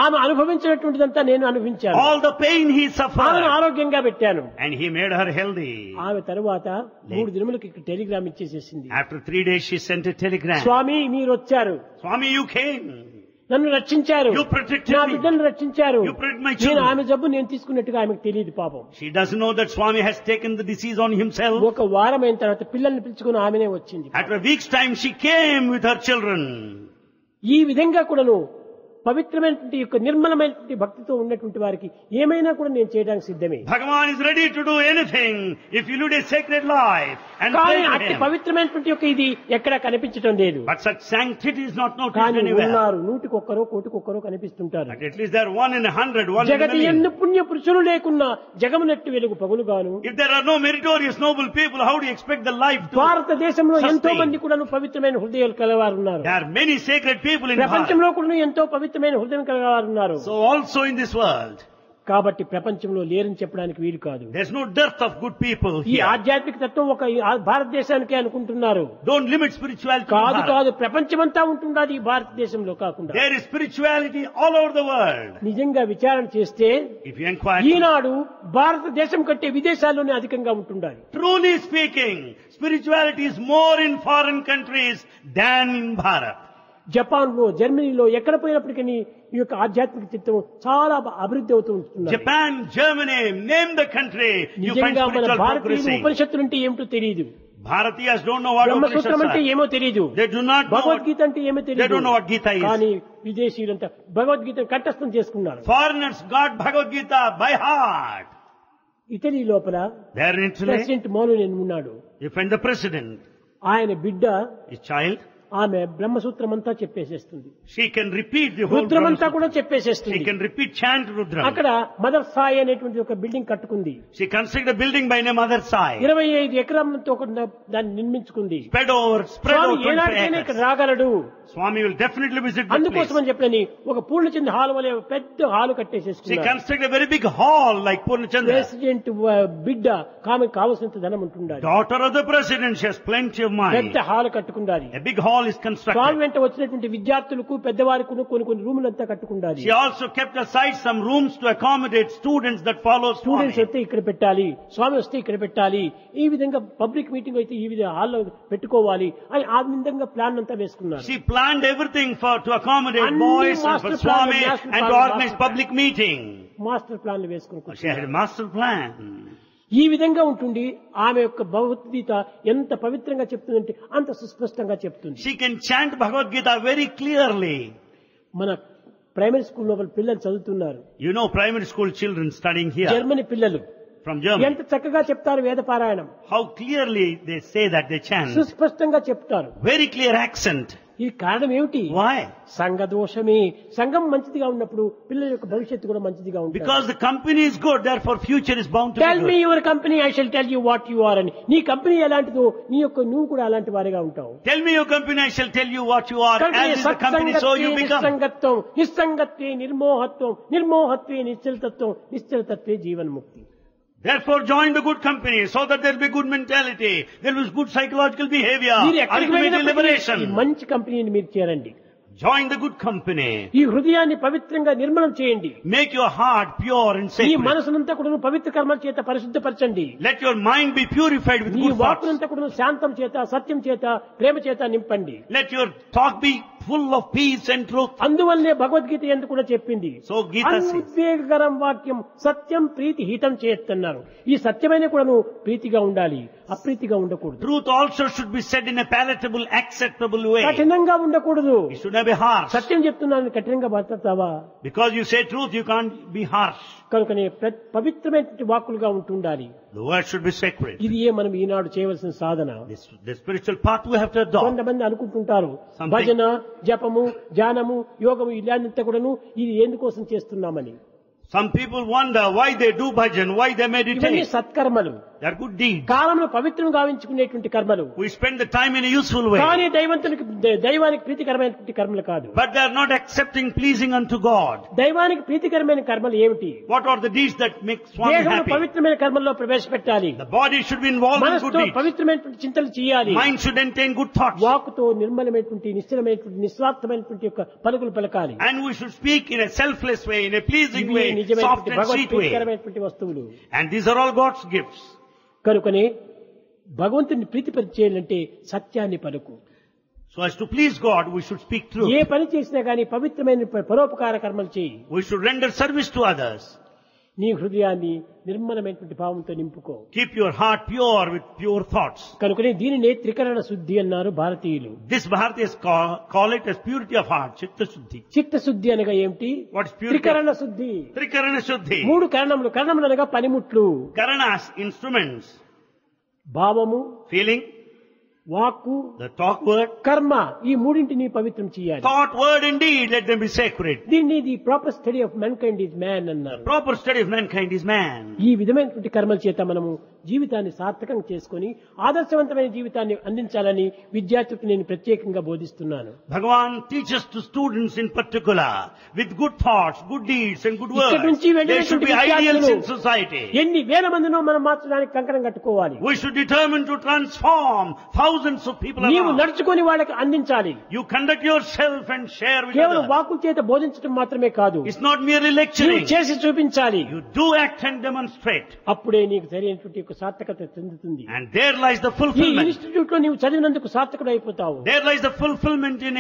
ఆమె అనుభవించినటువంటిదంతా నేను అనుభవించాను. All the pain he ఆమెను suffered. ఆరోగ్యంగా పెట్టాను. And he made her healthy. ఆమె తరువాత 3 దినములకి ఇక్కడ టెలిగ్రామ్ ఇచ్చేసేసింది. After 3 days she sent a telegram. స్వామి మీరు వచ్చారు, Swami, you came. నన్ను రక్షించారు, You protected నా me. బిడ్డను రక్షించారు. You protect my నేను children. ఆమె జబ్బు నేను తీసుకున్నట్టుగా ఆమెకు తెలియదు పాపం. She doesn't know that Swami has taken the disease on himself. ఒక వారం అయిన తర్వాత పిల్లల్ని పిలుచుకుని ఆమెనే వచ్చింది. After a week's time she came with her children. ఈ విధంగా కూడాను పవిత్రమైనటువంటి యొక్క నిర్మలమైనటువంటి భక్తితో ఉన్నటువంటి వారికి ఏమైనా కూడా నేను చేయడానికి సిద్ధమే. Bhagavan is ready to do anything if you lead a sacred life and కానీ pray to అట్టి him. పవిత్రమైనటువంటి యొక్క ఇది ఎక్కడా కనిపించడం లేదు. But such sanctity is not noticed కానీ anywhere. ఉన్నారు, 100కొక్కరో 1,00,000 కనిపిస్తుంటారు. But at least there are 1 in 100, 1 in a Jagathi million. ఎన్ని పుణ్య పురుషులు లేకున్నా జగమునెట్టు వెలుగు పగులుగాను. If there are no meritorious noble people, how do you expect the life to భారతదేశంలో ఎంతో sustain? మంది కూడా పవిత్రమైన హృదయాలు కలవారు ఉన్నారు. There are many sacred people in Bharat. ప్రపంచంలో కూడా ఎంతో పవిత్రమైన హృదయం కలవారు ఉన్నారు. So also in this world, కాబట్టి ప్రపంచంలో లేరని చెప్పడానికి వీలు కాదు. there's no dearth of good people ఈ here. ఆధ్యాత్మిక తత్వం ఒక భారతదేశానికే అనుకుంటున్నారు. Don't limit spirituality to కాదు Bharat. కాదు, ప్రపంచమంతా ఉంటున్నది ఈ భారతదేశంలో కాకుండా. There is spirituality all over the world. నిజంగా విచారణ చేస్తే If you inquire, ఈనాడు భారతదేశం కంటే విదేశాల్లోనే అధికంగా ఉంటుండాలి. truly speaking, spirituality is more in foreign countries than in Bharat. Japan లో, జర్మనీలో ఎక్కడ పోయినప్పటికీ ఈ యొక్క ఆధ్యాత్మిక చిత్తం చాలా అభివృద్ధి అవుతూ ఉంటుంది. Japan, Germany, name the country, you find నిజంగా మన spiritual భారతీయులు progressing. ఉపనిషత్తులు అంటే ఏమిటో తెలియదు. Bharatiyas don't know what బ్రహ్మసూత్రం Upanishads అంటే are. ఏమో తెలియదు. They do not know what, Bhagavad Gita అంటే ఏమో they తెలియదు. don't know what Gita is. కానీ విదేశీయులంతా భగవద్గీత కంఠస్థం చేసుకున్నారు. Foreigners got Bhagavad Gita by heart. Italy లోపల There in Italy, ప్రెసిడెంట్ మోనుని ఉన్నాడు. you find the president, ఆయన బిడ్డ his child, ఆమె బ్రహ్మసూత్రం అంతా చెప్పేసేస్తుంది, She can repeat the whole రుద్రమంతా Brahma కూడా Sutra. చెప్పేసేస్తుంది. She can repeat chant Rudra. అక్కడ మదర్ సాయి అనేటువంటి ఒక బిల్డింగ్ కట్టుకుంది. She constructed a building by name Mother Sai. 25 ఎకరాలతో దాన్ని నిర్మించుకుంది. Spread over స్వామి 25 ఏనాటికైనా ఇక్కడ acres. రాగలడు. Swami will definitely visit the place. అందుకోసమని చెప్పని ఒక పూర్ణచంద్ర హాల్ వలె పెద్ద hall She కట్టేసేసుకున్నారు. constructed a very big hall like Purnachandra. President బిడ్డ ఆమెకు కావలసినంత ధనం ఉంటుండాలి. Daughter of the president, she has plenty of money. పెద్ద హాల్ కట్టుకుండాలి. A big hall is స్వామి constructed. వెంట వచ్చినటువంటి విద్యార్థులకు పెద్దవారికి కొన్ని రూములంతా కట్టుకుండాలి. She also kept aside some rooms to accommodate students that follow students Swami. వస్తే ఇక్కడ పెట్టాలి, స్వామి వస్తే ఇక్కడ పెట్టాలి, ఈ విధంగా పబ్లిక్ మీటింగ్ అయితే ఈ విధంగా హాల్లో పెట్టుకోవాలి అని ఆ విధంగా ప్లాన్ అంతా వేసుకున్నారు. She planned everything to accommodate Anni boys and for master Swami plan, master and to plan, organize master public meeting. Master ప్లాన్లు వేసుకుని She had a కూర్చున్నారు. master plan. ఈ విధంగా ఉంటుంది. ఆమె యొక్క భగవద్గీత ఎంత పవిత్రంగా చెప్తుందంటే అంత సుస్పష్టంగా చెప్తుంది. She can chant Bhagavad Gita very clearly. మన ప్రైమరీ స్కూల్ లోపల పిల్లలు చదువుతున్నారు, You know primary school children studying here Germany పిల్లలు from Germany. ఎంత చక్కగా చెప్తారు వేద పారాయణం, How clearly they say that they chant. సుస్పష్టంగా చెప్తారు. Very clear accent. ఇది కారణం ఏమిటి? Why? సంఘ దోషమే. సంఘం మంచిదిగా ఉన్నప్పుడు పిల్లల యొక్క భవిష్యత్తు కూడా మంచిదిగా ఉంటుంది. Because the company is good, therefore future is bound to tell be me good. Your company, I shall tell you what you are అని. నీ కంపెనీ ఎలాంటిదో నువ్వు కూడా అలాంటి వారిగా ఉంటావు. Tell me your company, I shall tell you what you are. కనుక As is the company, so you become. నిస్సంగత్వం, నిస్సంగత్వే నిర్మోహత్వం, నిర్మోహత్వే నిశ్చలతత్వం, నిశ్చలతత్వే జీవన్ముక్తి. Therefore join the good company so that there will be good mentality, there will be good psychological behavior, మీరు ఎక్కడికి ultimately వెళ్ళినప్పటికీ ఈ liberation. మంచి కంపెనీని మీరు చేరండి. Join the good company. ఈ హృదయాన్ని పవిత్రంగా నిర్మలం చేయండి. Make your heart pure and ఈ sacred. మనసునంతా కూడా పవిత్ర కర్మల చేత పరిశుద్ధపరచండి. Let your mind be purified with ఈ good thoughts. వాక్కునంతా కూడా శాంతం చేత, సత్యం చేత, ప్రేమ చేత నింపండి. Let your talk be full of peace and truth. అందువల్లనే భగవద్గీత ఎందుకు కూడా చెప్పింది, So Gita says, అనుద్వేగకరం వాక్యం సత్యం ప్రీతి హితం చేయొద్దన్నారు. ఈ సత్యమైన కూడాను ప్రీతిగా ఉండాలి, అప్రీతిగా ఉండకూడదు. truth also should be said in a palatable, acceptable way. కఠినంగా ఉండకూడదు. You should not be harsh. సత్యం చెప్తున్నాను కఠినంగా మాట్లాడతావా? Because you say truth, you can't be harsh. కనుకనే పవిత్రమైనటువంటి వాక్కులుగా ఉంటుండాలి. The word should be sacred. ఇది మనం ఈనాడు చేయవలసిన సాధన. The spiritual path we have to adopt. కొంతమంది అనుకుంటుంటారు Something- భజన, జపము, ధ్యానము, యోగము ఇలాంటింతా కూడాను ఇది ఎందుకోసం చేస్తున్నామని. Some people wonder why they do bhajan, why they ఇవన్నీ meditate. సత్కర్మలు, They are good deeds. కాలంలో పవిత్రం గావించుకునేటువంటి కర్మలు. We spend the time in a useful way. కానీ దైవానికి ప్రీతికరమైనటువంటి కర్మలు కాదు. But they are not accepting pleasing unto God. దైవానికి ప్రీతికరమైన కర్మలు ఏమిటి? What are the deeds that make Swami దేహంలో happy? పవిత్రమైన కర్మల్లో ప్రవేశపెట్టాలి. The body should be involved in good మనసుతో deeds. పవిత్రమైనటువంటి చింతలు చేయాలి. Mind should entertain good thoughts. వాక్కుతో నిర్మలమైనటువంటి, నిశ్చలమైనటువంటి, నిస్వార్థమైనటువంటి యొక్క పలుకులు పలకాలి. And we should speak in a selfless way, in a pleasing ఇవి way, soft నిజమైనటువంటి and భగవత్ sweet way. ప్రీతికరమైనటువంటి వస్తువులు. And these are all God's gifts. కనుకనే భగవంతుని ప్రీతిపరిచేయాలంటే సత్యాన్ని పలుకు. So as to please God, we should speak A truth. పని చేసినా గానీ పవిత్రమైన పరోపకార కర్మలు చేయి. We should render service to others. నీ హృదయాన్ని నిర్మలమైనటువంటి భావంతో నింపుకో. Keep your heart pure with pure thoughts. కనుకనే దీనినే త్రికరణ శుద్ధి అన్నారు భారతీయులు. This Bharatias call it as purity of heart, Chitta Shuddhi. చిత్తశుద్ధి అనగా ఏమిటి? What is purity? త్రికరణ శుద్ధి. Trikarana Shuddhi. 3 కరణములు. కరణములు అనగా పనిముట్లు. Karanas, instruments. భావము, Feeling, వాక్కు, the talk word, కర్మ, ఈ మూడింటిని పవిత్రం చేయాలి. thought word and deed, let them be sacred. దీన్ని the proper study of mankind is man అన్నారు. Proper study of mankind is man. ఈ విధమైనటువంటి కర్మల చేత మనము జీవితాన్ని సార్థకం చేసుకొని ఆదర్శవంతమైన జీవితాన్ని అందించాలని విద్యార్థులకు నేను ప్రత్యేకంగా బోధిస్తున్నాను. Bhagavan teaches to students in particular with good thoughts, good deeds and good ఇక్కడి words. నుంచి They should be వెళ్ళినటువంటి ideals in విద్యార్థులు society. ఎన్ని వేల మందినో మనం మార్చడానికి కంకణం కట్టుకోవాలి. We should determine to transform thousands of people నీవు around. నడుచుకొని వాళ్ళకి అందించాలి. You conduct yourself and share with కేవలం others. వాక్కు చేత బోధించడం మాత్రమే కాదు, It's not merely నీవు lecturing. చేసి చూపించాలి. You do act and demonstrate. అప్పుడే నీకు సరైనటువంటి యొక్క సార్థకత చెందుతుంది. And there lies the ఈ fulfillment. ఇన్స్టిట్యూట్ లో నీవు చదివినందుకు సార్థకుడు అయిపోతావు. There lies the fulfillment in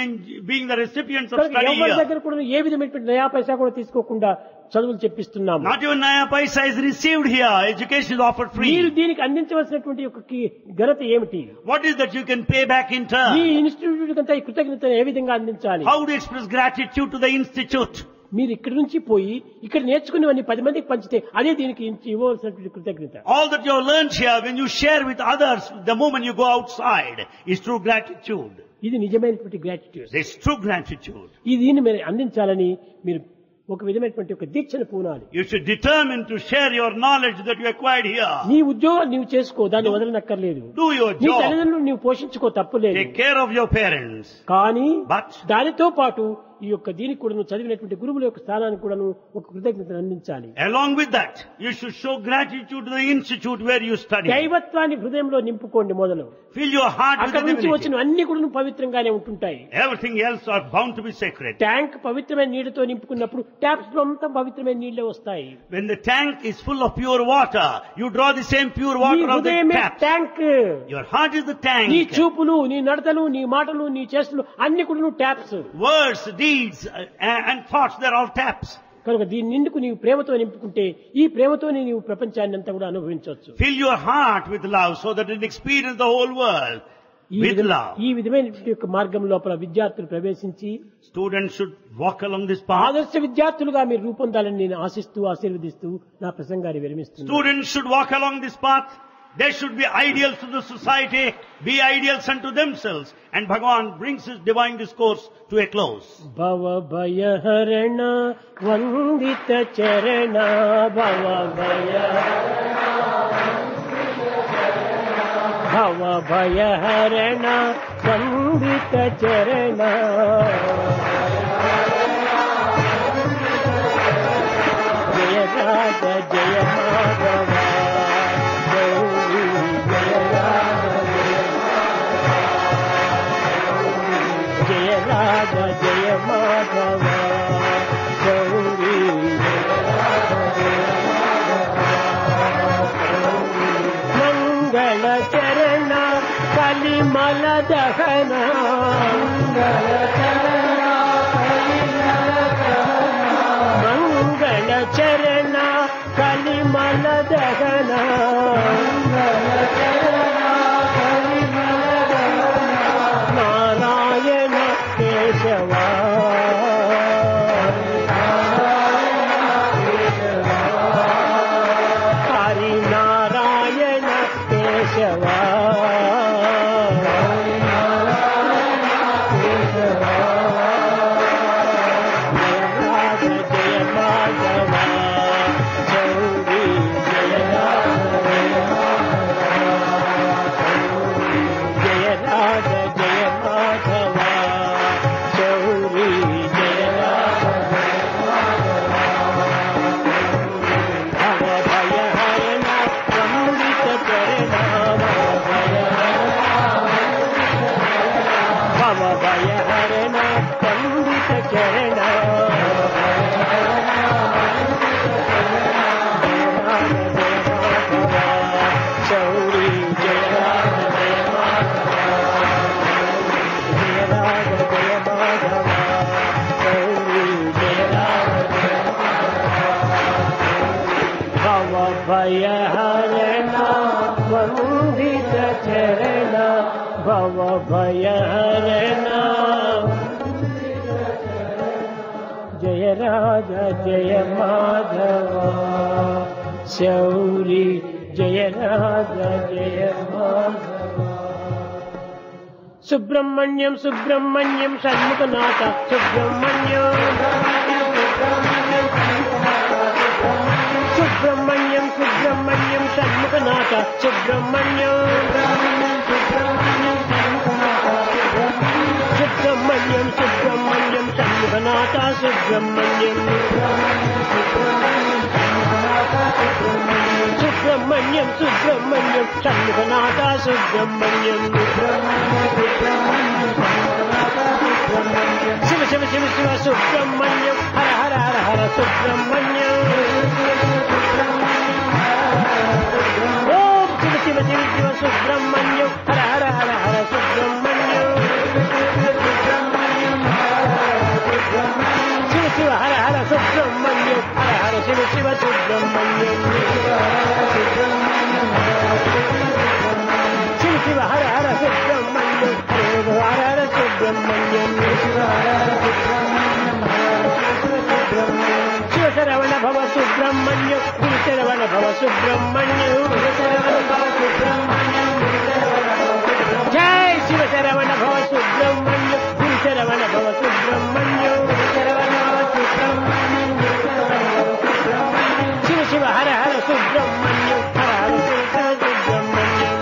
being the recipients of కనుక study ఎవరి here. దగ్గర కూడా ఏ విధమైనటువంటి నయా పైసా కూడా తీసుకోకుండా చదువులు చెప్పిస్తున్నాము. Not even Naya Paisa is received here. Education is offered మీరు free. దీనికి అందించవలసినటువంటి యొక్క ఘనత ఏమిటి? What is that you can pay back in ఈ turn? ఇన్స్టిట్యూట్ కంతా ఈ కృతజ్ఞత ఏ విధంగా అందించాలి? How do you express gratitude to the institute? మీరు ఇక్కడి నుంచి పోయి ఇక్కడ నేర్చుకునేవన్నీ 10 మందికి పంచితే అదే దీనికి ఇవ్వవలసినటువంటి కృతజ్ఞత. All that you have learned here, when you share with others, the moment you go outside, is true gratitude. ఇది నిజమైనటువంటి gratitude. This is true gratitude. దీన్ని మీరు అందించాలని మీరు ఒక విధమైనటువంటి ఒక దీక్షను పూనాలి. You should determine to share your knowledge that you acquired here. నీ ఉద్యోగం నీవు చేసుకో, దాన్ని వదలనక్కర్లేదు. Do your నీ job. తల్లిదండ్రులు నీవు పోషించుకో, తప్పులేదు. Take care of your parents. కానీ But దానితో పాటు ఈ యొక్క దీనికి కూడా చదివినటువంటి గురువుల యొక్క స్థానానికి కూడాను ఒక కృతజ్ఞతను అందించాలి. along with that, you should show gratitude to the institute where you study. దైవత్వాన్ని హృదయంలో నింపుకోండి మొదలు. Fill your heart with అక్కడి నుంచి divinity. వచ్చిన అన్ని కూడా పవిత్రంగానే ఉంటుంటాయి. Everything else are bound to be sacred. Tank పవిత్రమైన నీటితో నింపుకున్నప్పుడు ట్యాప్స్ లో అంతా పవిత్రమైన నీళ్లే వస్తాయి. When the tank is full of pure water, you draw the same pure నీ water of the హృదయమే tap. Tank. Your heart is the నీ tank. చూపులు, నీ నడతలు, నీ మాటలు, నీ చేష్టలు అన్ని కూడా taps. Words, deeds, and thoughts, they're all taps. కనుక దీని నిండుకు నీవు ప్రేమతో నింపుకుంటే ఈ ప్రేమతోనే నీవు ప్రపంచాన్ని అంతా కూడా అనుభవించవచ్చు. Fill your heart with love so that you can experience the whole world with love. ఈ విధమైనటువంటి యొక్క మార్గం లోపల విద్యార్థులు ప్రవేశించి Students should walk along this path. ఆదర్శ విద్యార్థులుగా మీరు రూపొందాలని నేను ఆశిస్తూ ఆశీర్వదిస్తూ నా ప్రసంగాన్ని విరమిస్తున్నాను. Students should walk along this path. They should be ideals to the society, be ideals unto themselves. And Bhagavan brings his divine discourse to a close. Bhava Bhaya Harana Vandita Charana Bhava Bhaya Bhava Bhaya Harana Vandita Charana Jaya Radha Jaya Madhava Jaya Radha Jaya Madhava Gauri Mangala Charana Kalimala Dahana Mangala Charana Kalimala Dahana Narayana Keshava Hari Narayana Keshava Jaya Madhava Gauri Jaya Radha Jaya Madhava Gauri Jaya Bhava Bhaya Harana Vandita Charana Bhava Bhaya Harana Vandita Charana Gauri Jaya Bhava Bhaya Harana Vandita Charana Bhava Bhaya Harana Jaya Radha Jaya Madhava Shauri Jaya Radha Jaya Madhava Subramanyam Subramanyam Shanmukanatha Subramanyam Subramanyam Subramanyam Shanmukanatha Subramanyam Subramanyam Subramanyam Shanmukanatha Subramanyam Subramanyam Subramanyam Shanmukanatha Subramanyam Shiva Shiva Shiva Shiva Subramanyam Hara Hara Hara Hara Subramanyam Om Shiva Shiva Shiva Shiva Subramanyam Hara Hara Hara Hara Subramanyam Shiva Shiva Hara Hara Subramanyam Hara Hara Shiva Shiva Subramanyam Shiva Shiva Hara Hara Subramanyam Hara Hara Subramanyam Shiva Hara Hara Subramanyam Subrahmanyam గురుశరవణ భవ సుబ్రహ్మణ్యం జై శివ శరవణ భవ సుబ్రహ్మణ్యం గురుశరవణ భవ సుబ్రహ్మణ్యం శివ శివ హర హర సుబ్రహ్మణ్యం హర హర శంకర సుబ్రహ్మణ్యం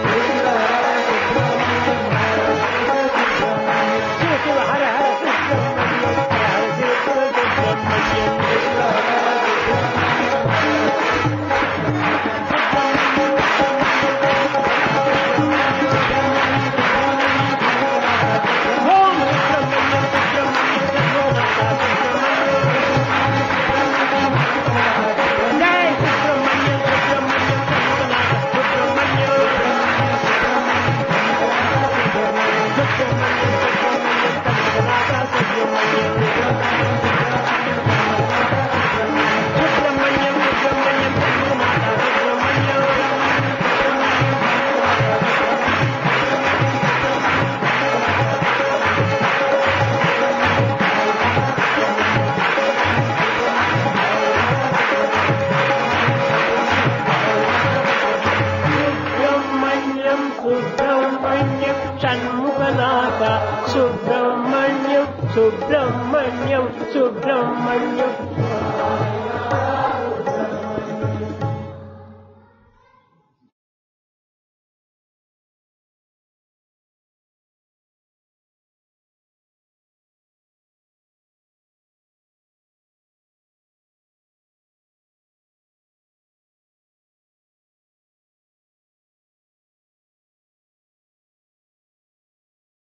శివ శివ హర హర సుబ్రహ్మణ్యం హర హర శంకర సుబ్రహ్మణ్యం సుబ్రహ్మణ్యం షణ్ముఖనాథ సుబ్రహ్మణ్యం సుబ్రహ్మణ్యం సుబ్రహ్మణ్యం